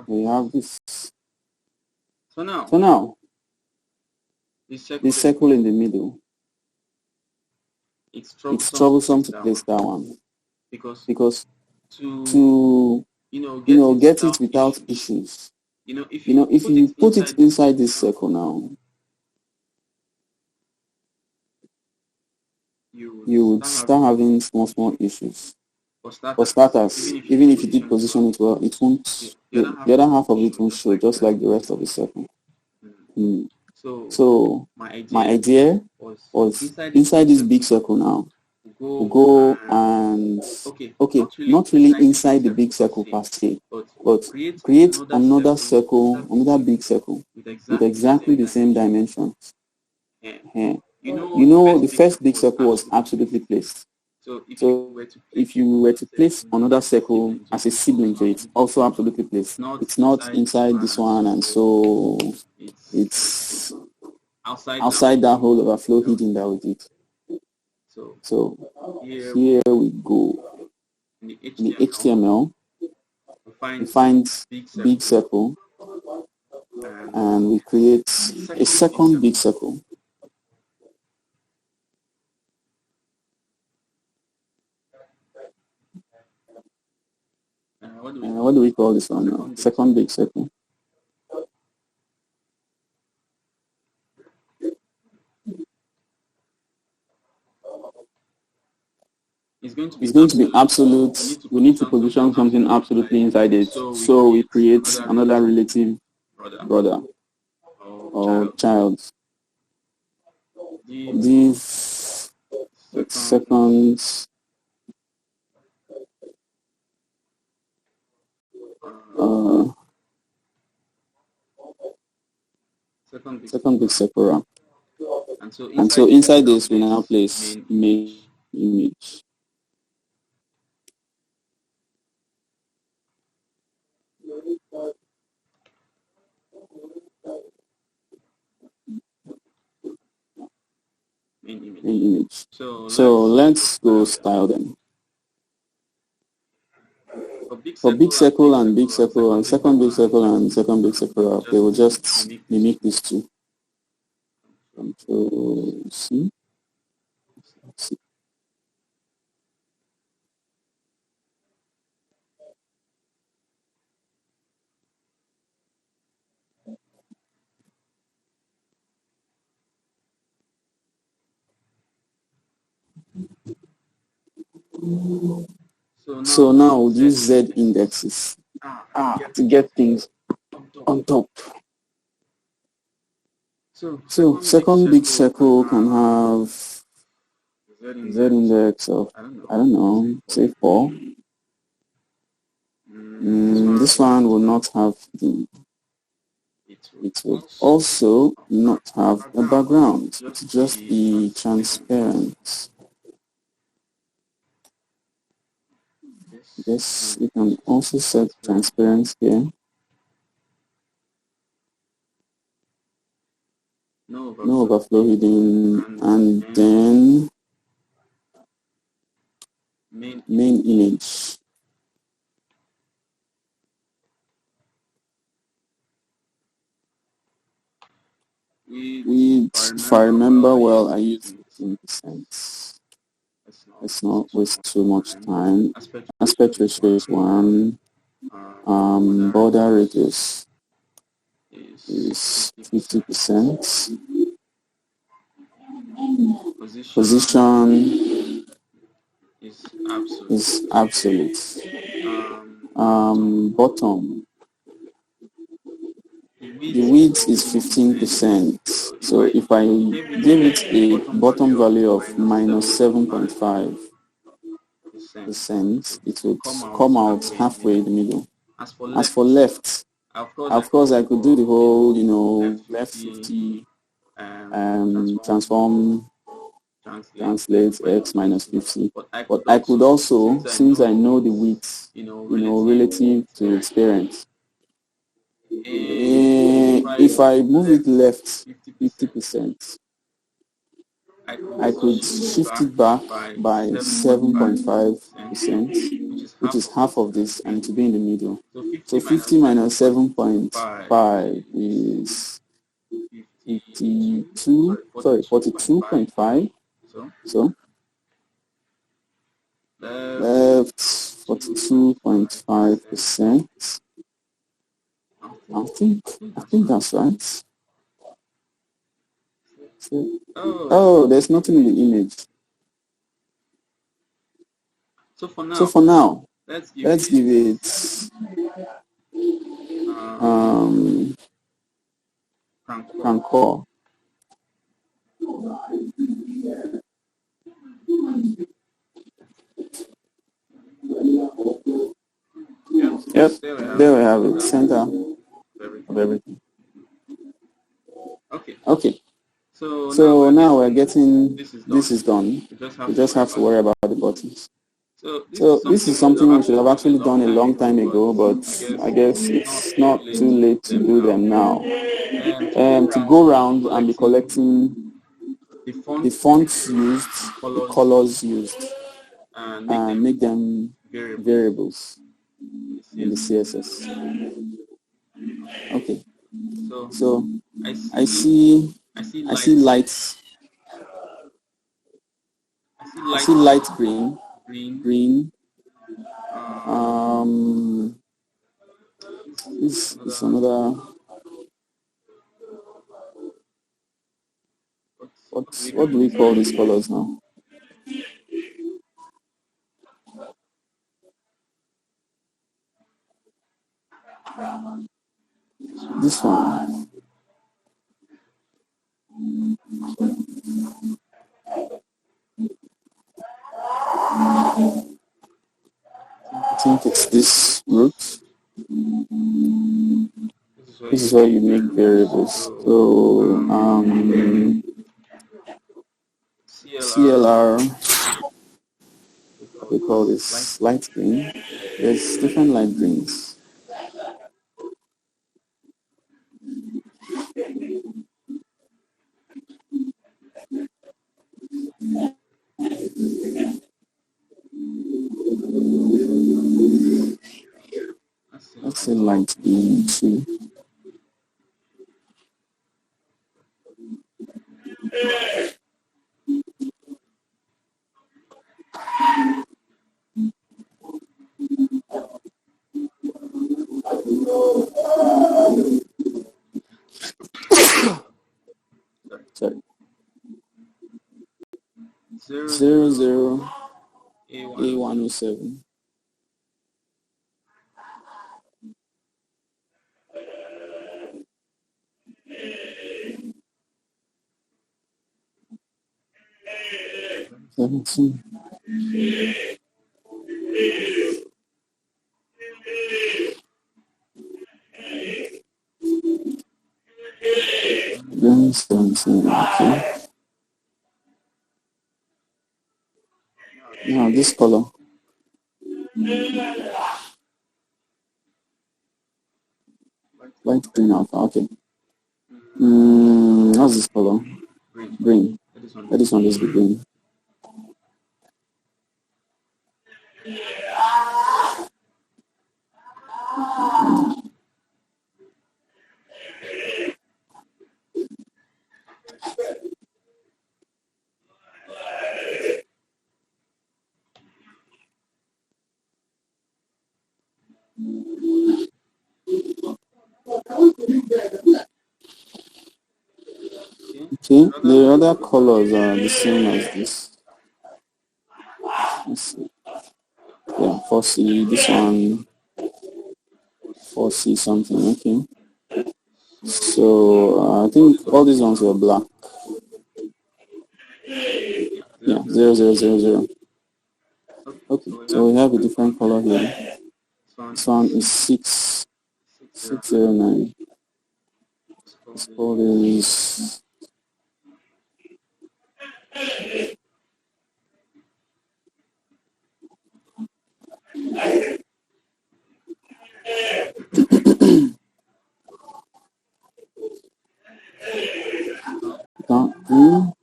We have this. So now, this circle in the middle, it's troublesome to place that one because to get it without issues, if you put it inside this circle now, you would start having small issues. For starters, even if you did position it well, it won't. The other half of it won't show, just like the rest of the circle. So my idea was inside this big circle now, we'll go and not really inside the big circle per se, but create another circle, another big circle with exactly the same dimensions. The first big circle was absolutely placed. So if you were to place another circle as a sibling to it, also absolutely placed. It's not inside this one, and so it's outside that whole overflow hidden that we did. So here we go. In the HTML, we find big circle, and we create a second big circle. What do we call this one now? Second big circle. It's going to be absolute. We need to position something absolutely inside it. So we create another relative brother or child. This second second big circle wrap. And so inside this we now place main image. Main image. So let's go style them. For big circle and big circle and second big circle and second big circle, okay, we'll just mimic these two. Control C. So now we'll use Z indexes to get things on top. So second big circle can have Z index of, I don't know, say 4. This one will not have the, it will also not have a background. It will just be transparent. Yes, you can also set transparency here. No overflow hidden, and then main image. If I remember well, I used 15%. Let's not waste too much time. Aspect ratio is 1. Border radius is 50%. Position is absolute. Bottom, the width is 15%. So if I give it a bottom value of minus 7.5%, it would come out halfway in the middle. As for left, of course I could do the whole, left 50, transform, translate x minus 50. But I could also, since I know the width, relative to its parent, if I move it left 50%, I could shift it back by 7.5%, which is half of this, and to be in the middle. So 50 minus 7.5 is 42.5. So left 42.5%. I think that's right. Oh, there's nothing in the image. So for now, let's give it Rancor. Yep, there we have it, center of everything. Okay, so now we're getting, this is done. We just have to worry about the buttons. So this is something we should have actually done a long time ago, but I guess it's not too late to do them now. To go around and be collecting the fonts used, the colors used, and make them variables in the CSS. Okay, so I see lights. I see light green. This is another. What do we call these colors now? This one. I think it's this root. This is where you make variables. So CLR, we call this light green. There's different light greens. Let's say light green too. Sorry. 0, 0, A107. Then okay. Now this color. Light green alpha, okay. What's this color? Green. Let this one just be green. Okay, the other colors are the same as this. Let's see. Yeah, 4C, this one, 4C something, okay. So I think all these ones were black. Yeah, 0000. Okay, so we have a different color here. This one is 609. This color is dark green.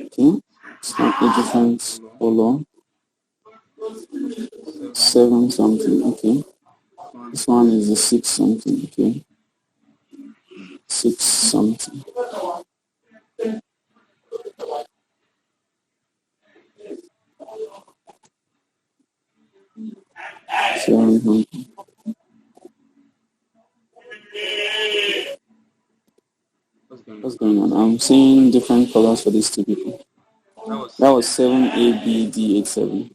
Okay, it's not a different color. 7 something, okay. This one is a 6 something, okay. 6 something. 700. What's going on? I'm seeing different colors for these two people. That was 7ABD87.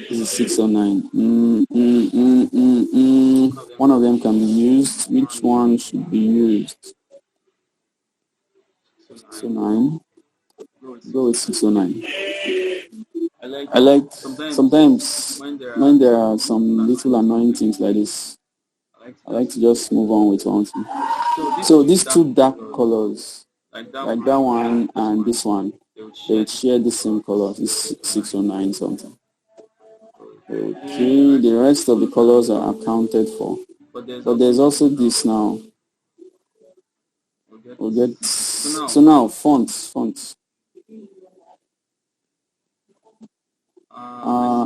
This is 609. One of them can be used. Which one should be used? 609. Go with 609. I like sometimes when there are some little annoying things like this, I like to just move on with one thing. So these two dark colors, like that one and this one, they would share the same color. It's 609 something. Okay, the rest of the colors are accounted for. But there's also this now. We'll get, so now fonts.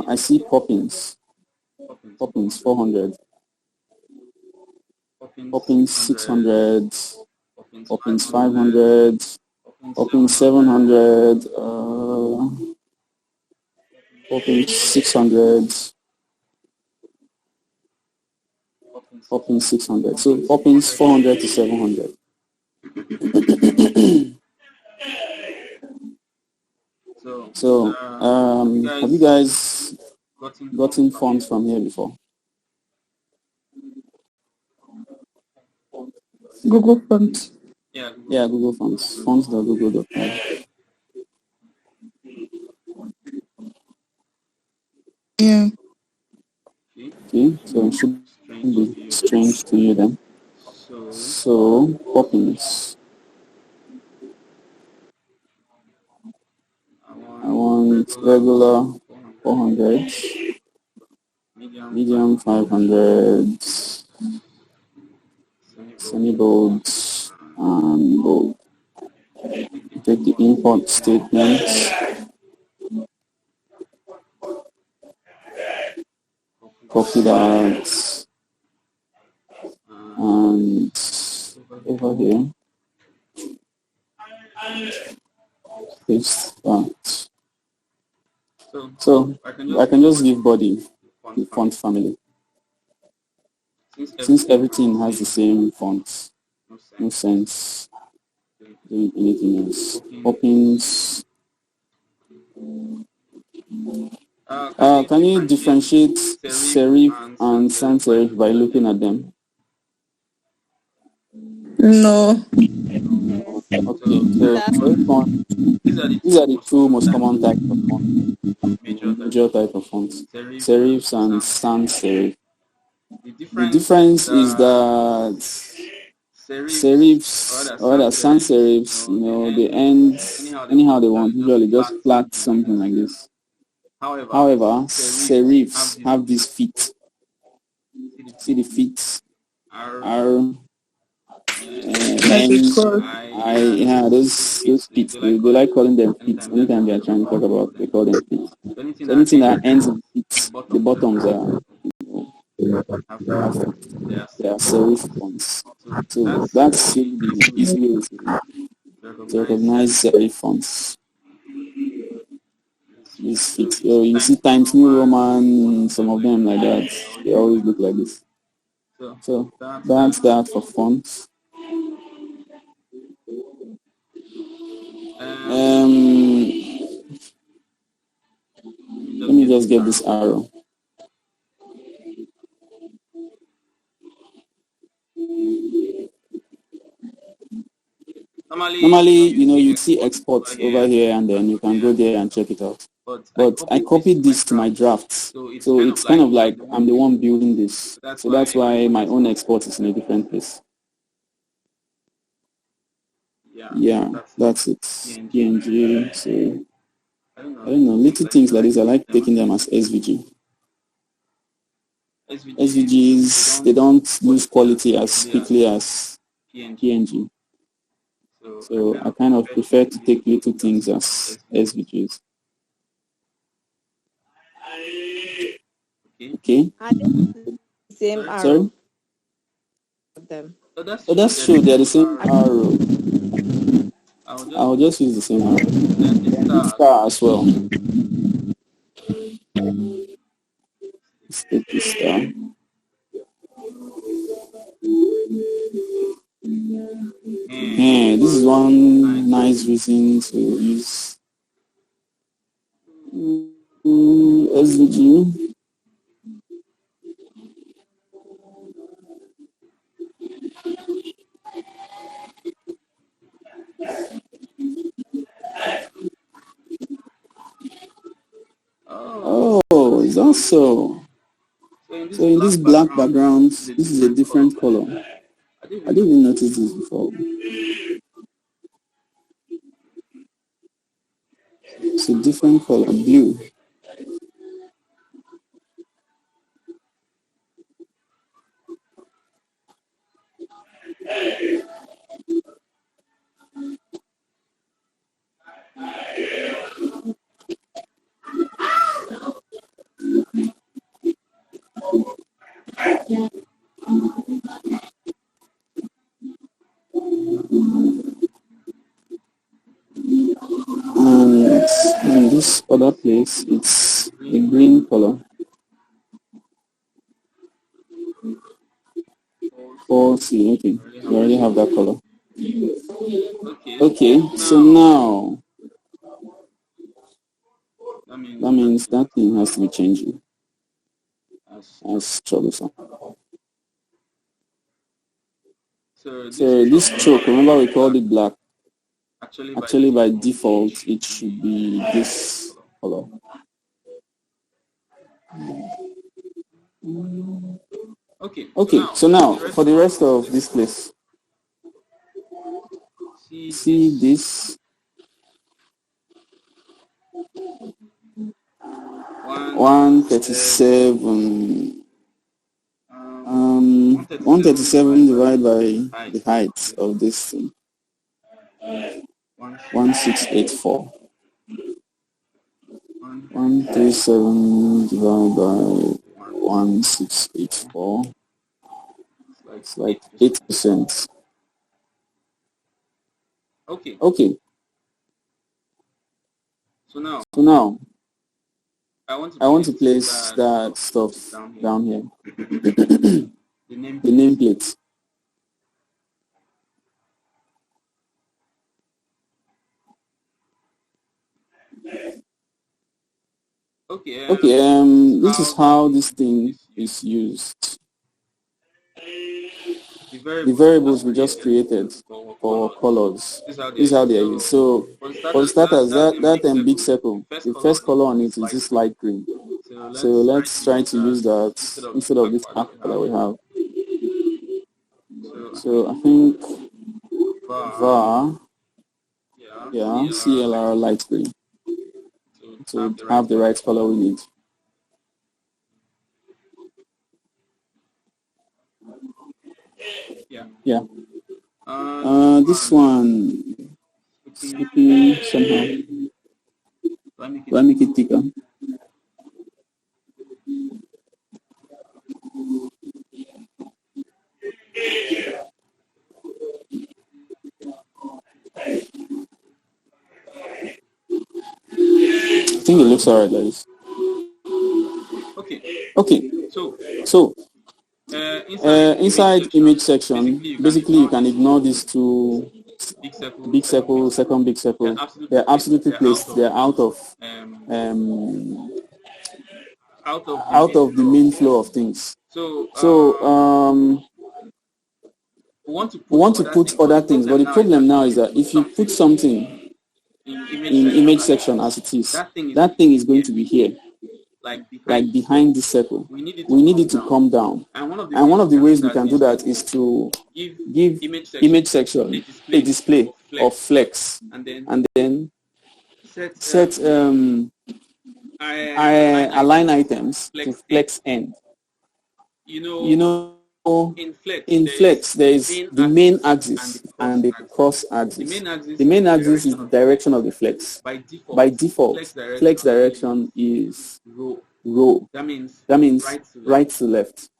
I see Poppins 400, Poppins 600, Poppins 500, Poppins 700, Poppins 600, Poppins 600. So Poppins 400 to 700. So have you guys gotten fonts from here before? Google Fonts. Yeah, Google Fonts. Fonts.google.com. Yeah. Okay, so it should be strange to you then. So Poppins. I want regular 400, medium 500, semi-bold, and bold. Take the import statement. Copy that, and over here, paste that. So I can just give body the font family. Since everything has the same font, no sense doing anything else. Poppins Can you differentiate serif and sans serif by looking at them? No. Okay, so serif font, these are the two most common types of fonts, major type of fonts, serifs and sans serif. The difference is that serifs or the sans serifs, they end anyhow they want, usually just flat something like this. However, serifs have these feet. See the feet are Like a N, cross. I, yeah, those feet. They like calling them feet. Anytime they are trying to talk about, they call them feet. So anything that ends in feet, the bottoms are have feet. They are serif fonts. So that's really the easy way to recognize serif fonts. These feet. So you see Times New Roman, some of them like that. They always look like this. So that's that for fonts. Let me just get this arrow. Normally, you'd see exports over here and then you can go there and check it out. But I copied this to my drafts. So it's kind of like I'm the one building this. So that's why my own export is in a different place. Yeah, that's it. PNG. So I don't know, little things like this, I like taking them as SVG. SVGs, they don't lose quality as quickly as PNG. So I kind of prefer to take little things as SVGs. Okay. Same arrow. Sorry? Of them. Oh, that's true. They're the same arrow. I'll just use the same arrow. Then this star as well. Let's take this star. Yeah, this is one nice reason to use SVG. Oh, is that so? So in this black background, this is a different color. I didn't even notice this before. It's a different color, blue. And in this other place, it's a green color. 4C, okay. We already have that color. Okay, so now that means that thing has to be changing. That's troublesome. So this stroke, remember we called it black. Actually, by default, it should be this color. Okay, so now for the rest of this place, see this 137. 137 divided by the height of this thing. 1684. 137 divided by 1684. It's like 8%. Okay. So now I want to place that stuff down here. The nameplate. Okay, this is how this thing is used. The variables we just created for colors, this is how they are used. So for starters, that big circle, the first color on it is this light green. So let's try to use that instead of this dark color we have. So I think var, yeah, CLR light green to have the right color we need. Yeah. This one skipping somehow. Do I make it thicker? I think it looks alright, guys. Okay. So inside image section, basically you can ignore these two big circle, second big circle. They're absolutely placed. They're out of the main flow of things. So we want to put other things, but the problem now is that if you put something in image section as it is, that thing is going to be here, like behind this circle. We need it to come down. And one of the ways we can do that is to give image section a display of flex, and then set align items to flex end. You know, in flex there is the main axis and the cross axis. The main axis is the direction of the flex. By default, flex direction is row. That means right to left.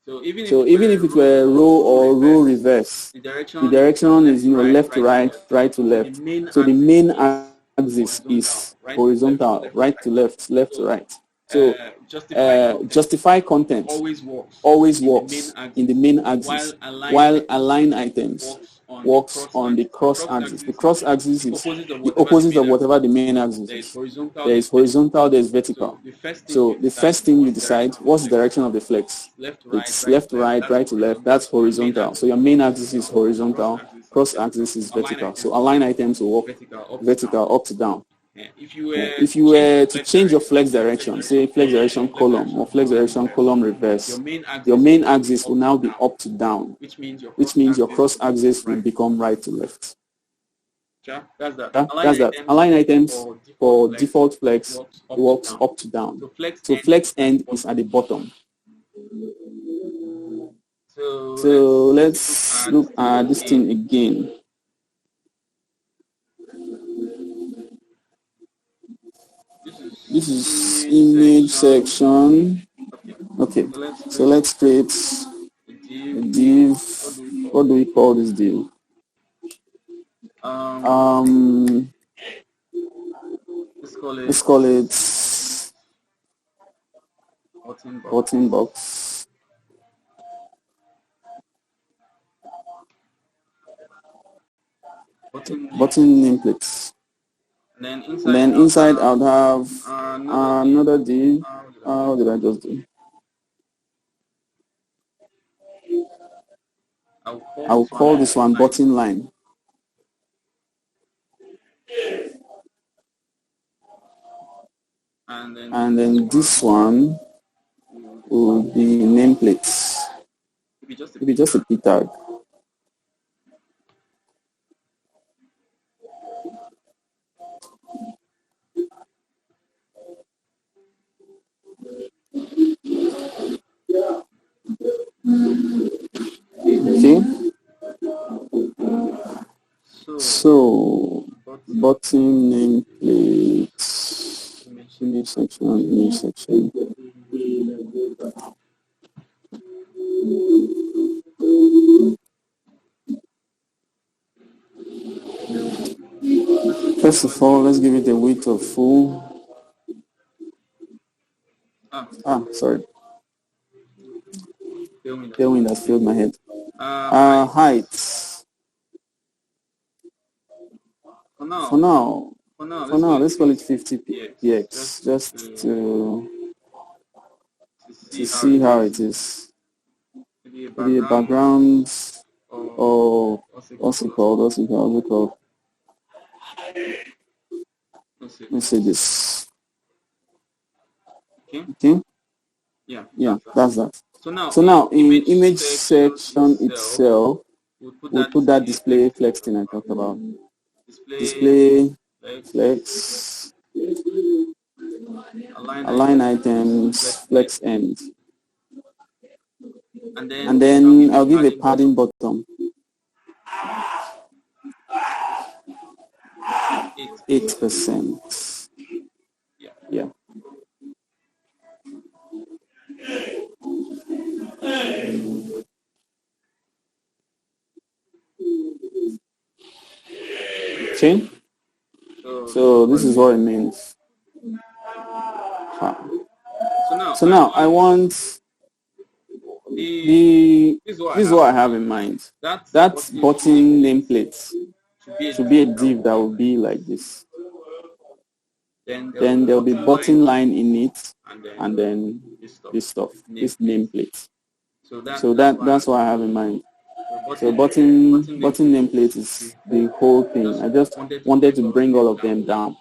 So even if it were row or row reverse, the direction is left to right, right to left. So the main axis is horizontal, right to left, left to right. So justify content always works in the main axis, while align items works on the cross axis. The cross axis is the opposite of whatever the main axis is. There is horizontal, there is vertical. So the first thing you decide, what's the direction of the flex? It's left to right, right to left, that's horizontal. So your main axis is horizontal, cross axis is vertical. So align items will work vertical, up to down. If you were to change your flex direction, say flex direction column or flex direction column reverse, your main axis will now be up to down, which means your cross axis will become right to left. That's that. Align items for default flex works up to down. So flex end is at the bottom. So let's look at this thing again. This is image section. Okay, so let's create a div. What do we call this div? Let's call it button box. Button nameplates. And then inside I would have another div. What did I just do? I will call this one button line. And then this one will be nameplates. Maybe just a p tag. Okay. So button nameplate, image section. First of all, let's give it a width of full. Sorry. Tailwind has filled my head. Height. For now, For now, let's call it 50 px, just to see how it is. Maybe a background, or what's it called? Let's say this. Okay. Yeah, that's that. So now in image section itself, we'll put that display flex thing I talked about. Display flex, align items, flex end. And then I'll give a padding bottom. 8%. Yeah. Okay. So this is what it means. So now I want this is what I have in mind. That button nameplate should be a div that will be like this. Then there will be button line in it, and then this stuff, this nameplate. So that's what I have in mind. So button nameplate is the whole thing. I just wanted to bring all of them down,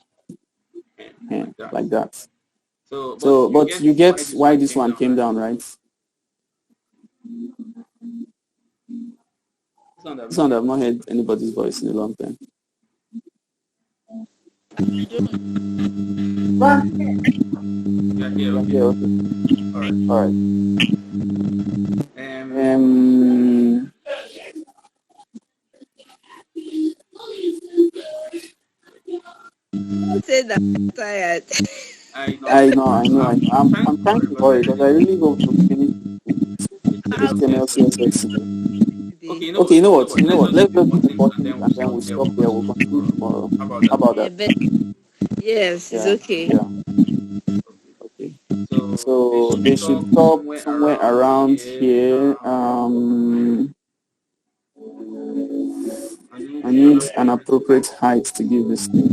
like that. So, but you get why this one came down, right? This one I've not heard anybody's voice in a long time. Yeah, okay. All right. Say that I'm tired. I know. I'm trying to hurry because I really hope to finish HTML, CSS. Okay, you know what? Let's just do the button and then we'll stop there. We'll continue tomorrow. How about that? Yes, it's okay. Yeah. Okay. So they should stop somewhere around here. I need an appropriate height to give this thing.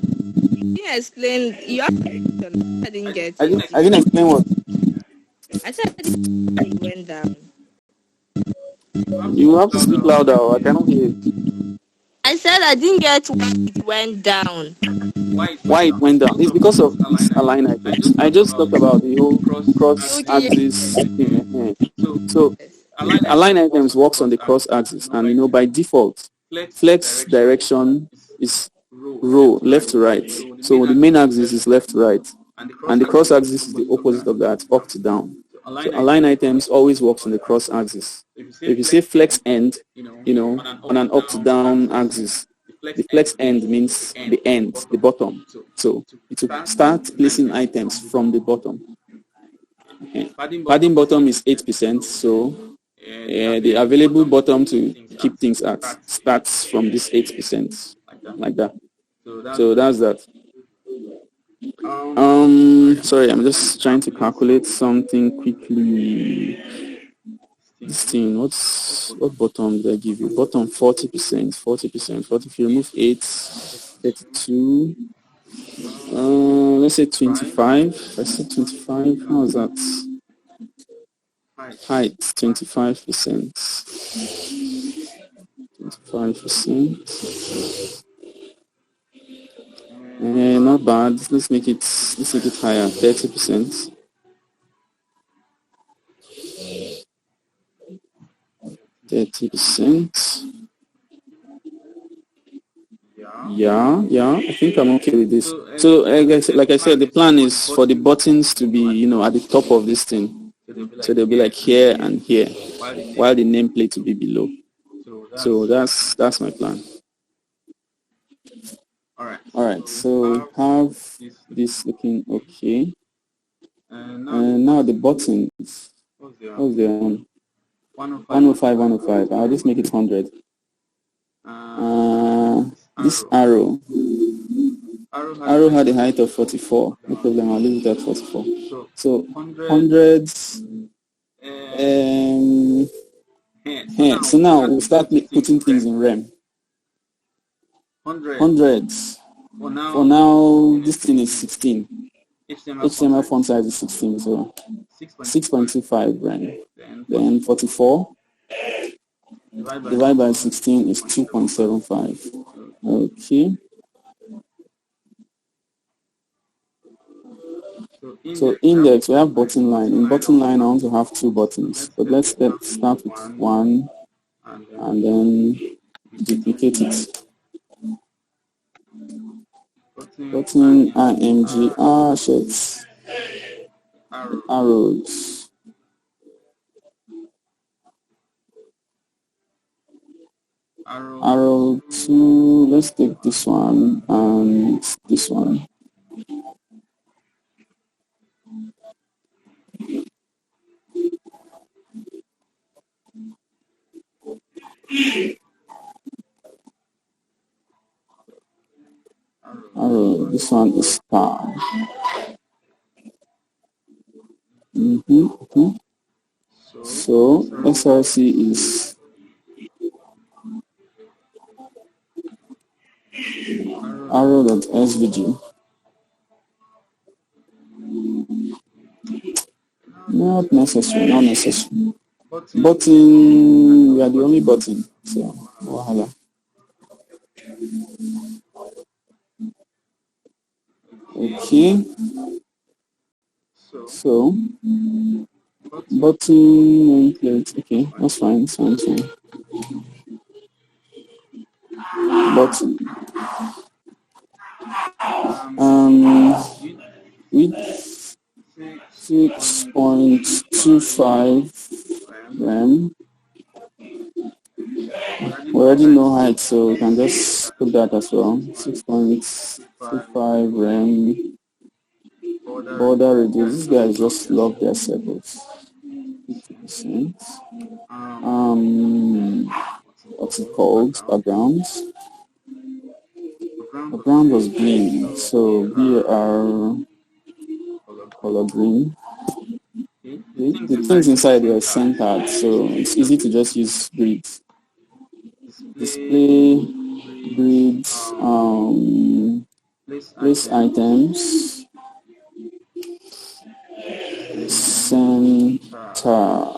You explain. You have I didn't get. I didn't explain what. I said it went down. You have to speak louder. Or I cannot hear it. I said I didn't get why it went down. Why it went down? It's because of this align items. I just talked about the whole cross-axis thing. So align items works on the cross-axis, and by default, flex direction is row left to right. So the main axis is left to right, and the cross-axis is the opposite of that, up to down. So align items always works on the cross-axis. If you say flex end, on an up to down axis, the flex end means the end, the bottom. So it will start placing items from the bottom. Okay. Padding bottom is 8%, so the available bottom to keep things at starts from this 8%, like that. So that's that. Sorry, I'm just trying to calculate something quickly. This thing, what bottom did I give you? Bottom 40%, 40%. If you remove 8, 32. Let's say 25. If I say 25, how is that? Height 25%. 25%. Not bad. Let's make it higher. 30%. 30%. Yeah, I think I'm okay with this. So like I said, the plan is for the buttons to be, at the top of this thing. So they'll be like here and here, while the nameplate will be below. So that's my plan. All right, so we have this looking okay. And now the buttons. What's the 105, 105. I'll just make it 100. This arrow had a height of 44. No problem, I'll leave it at 44. So 100s. So now we'll start putting things in rem. 100s. For now, this thing is 16. HTML font size is 16, so 6.25 rand. Then 44 divided by 16 is 2.75. Okay. So index, we have button line. In button line, I want to have 2 buttons. But let's start with 1 and then duplicate it. Button IMG shirts arrows. Arrow 2, let's take this one and this one. Arrow, this one is star. So SRC is arrow.svg. Not necessary. Button, we are the only button. So, wahala. Okay. So, button nameplate. Okay, that's fine. Sounds fine. Button. Width 6.25 rem. We already know height, so we can just put that as well. 6.25 rem. Border radius. These guys just love their circles. 50%. What's it called? Backgrounds. Background was green, so BR color green. The things inside are centered, so it's easy to just use grids. Display grids, place items, center.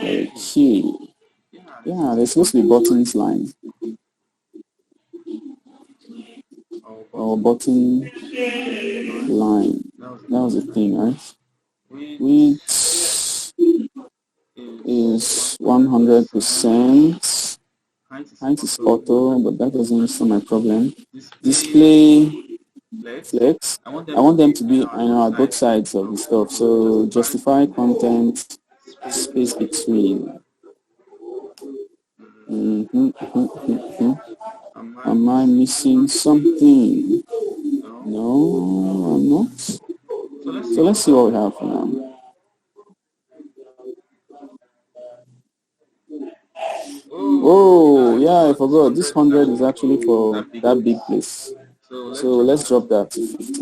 Okay. Yeah, there's supposed to be buttons line. Or button line. That was the thing, right? Width is 100%. Height is auto, but that doesn't answer my problem. Display flex. I want them to be at both sides of the stuff. So justify content space between. Am I missing something? No, I'm not. So let's see what we have for now. Oh, yeah, I forgot. This 100 is actually for that big place. So let's drop that to 50.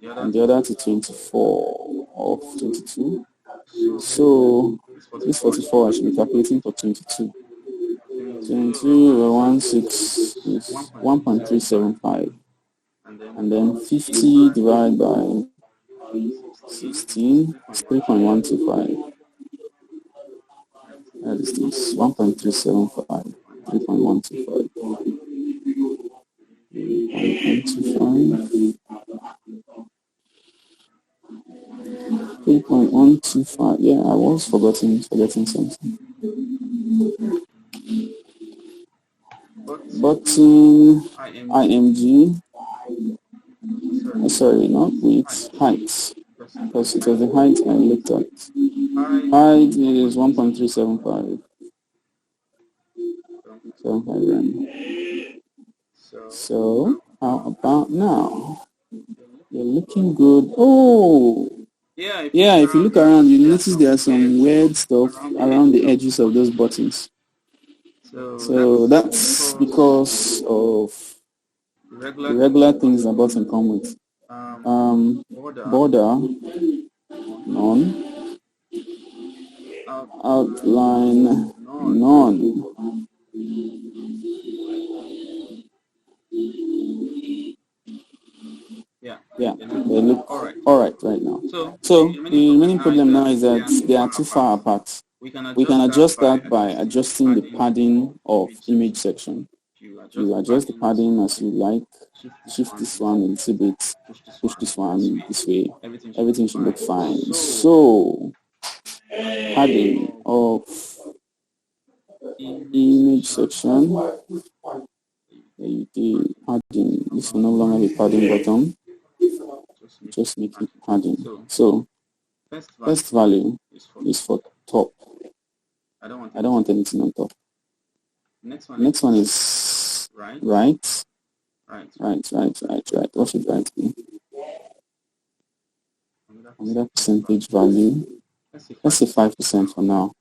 And the other to 24 of 22. So this 44 I should be calculating for 22. 22 over 16 is 1.375. And then 50 divided by 16 is 3.125. That is this 1.375, 3.125. 3.125. Yeah, I was forgetting something. Button IMG. Sorry, not width, height. Because it was the height I looked at. Height is 1.375. 75 rand. So how about now? You're looking good. Oh, yeah, if you look around, you notice there are some weird stuff around the edges of those buttons. So that's because of the regular things that button come with. Border, none. Outline, none. Yeah, they look all right right now. So the remaining problem now is that they are too far apart. We can adjust that by adjusting the padding of image section. You adjust the padding as you like, shift this one a little bit, push this one this way, everything should look fine. So padding of image section, the padding, this will no longer be padding bottom, just make it padding. So first value is for top. I don't want anything on top. Next one is right. What should right be? Another percentage value. Let's say 5% for now.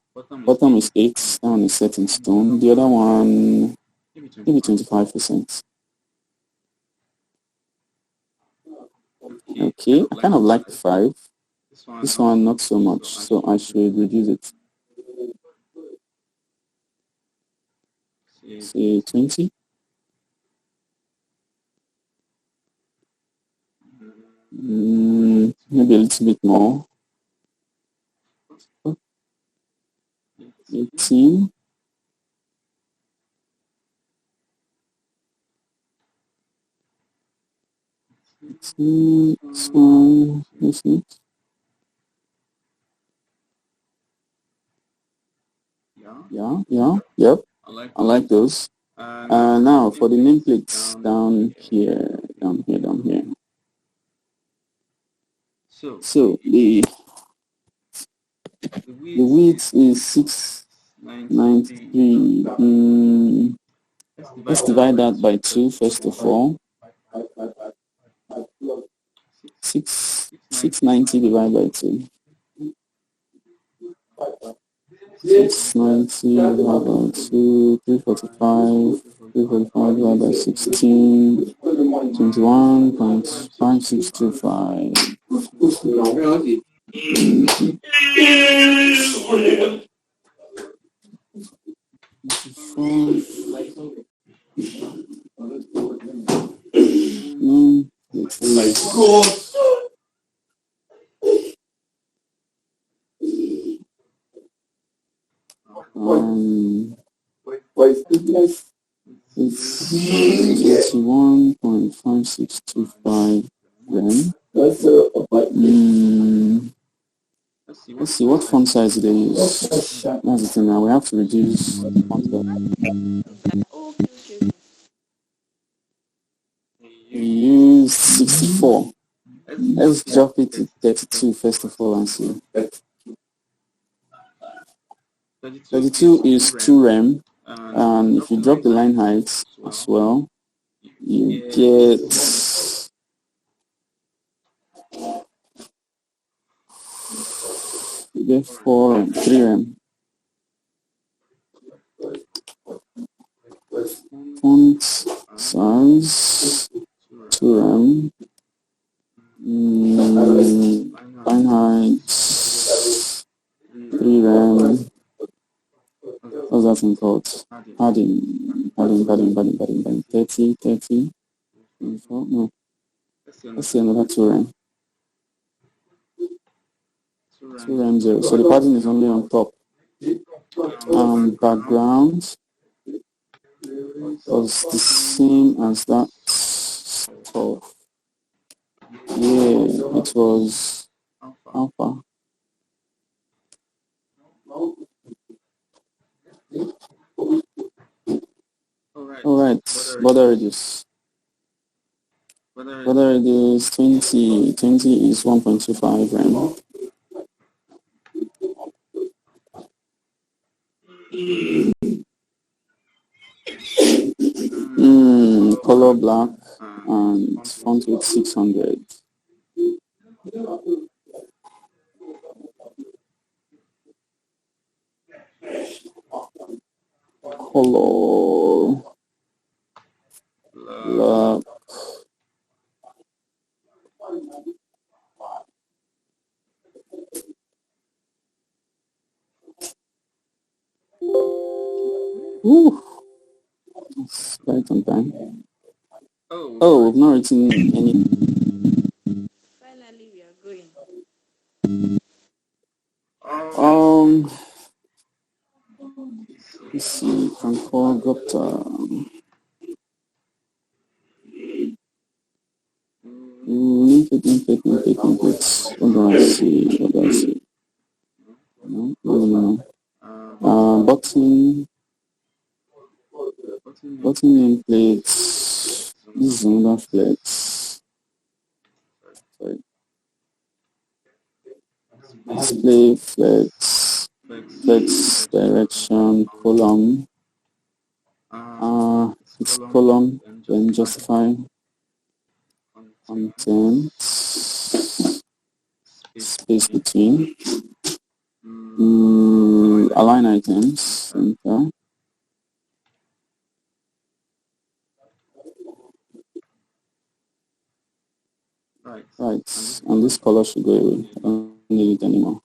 Bottom is 8, that one is set in stone. The other one, maybe 25%. Okay, I kind of like the 5. This one not so much, so I should reduce it. Say 20. Maybe a little bit more. 18. This one, is it? Yep. I like those. Now for the nameplates down here. So the width is 693. Let's divide that by 2 first of all. 690 divided by 2. 690 divided by 2, 345 divided by 16, 21.5625. It's 21.5625 then. Let's see what font size they use. That's the thing now. We have to reduce the font size. We use 64. Let's drop it to 32 first of all and see. 32 is 2 rem, and if you drop the line height as well, you get 4 and 3 rem. Font size 2 rem. Line height 3 rem. What's that thing called? Padding. 30, 24, no. Let's see another 2 rem. 2 rem 0. So the padding is only on top. Background was the same as that stuff. Yeah, it was alpha. Alright, border radius. Border radius 20 is 1.25 rem. Color black and font width 600. Color black. It's right on time. Oh, we've not written any. Let's see, Concord Gupta. Link it. What do I see? No. Button nameplates. This is another flex. Sorry. Display flex direction column. It's column, then justify content, space between, align items, enter. Right, and this color should go away. I don't need it anymore.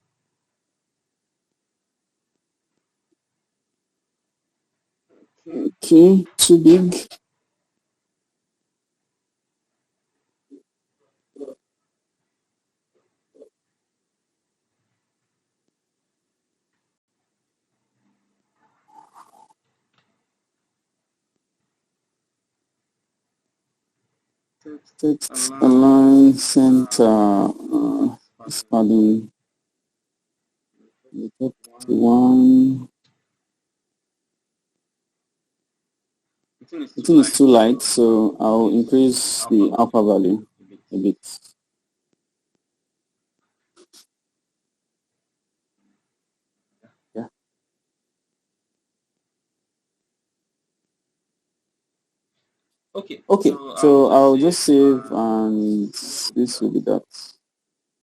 Okay, too big. Text align center. It's padding the top one. I think it's too light, so I'll increase the alpha value a bit. Yeah. Okay, so I'll just save, and this will be that.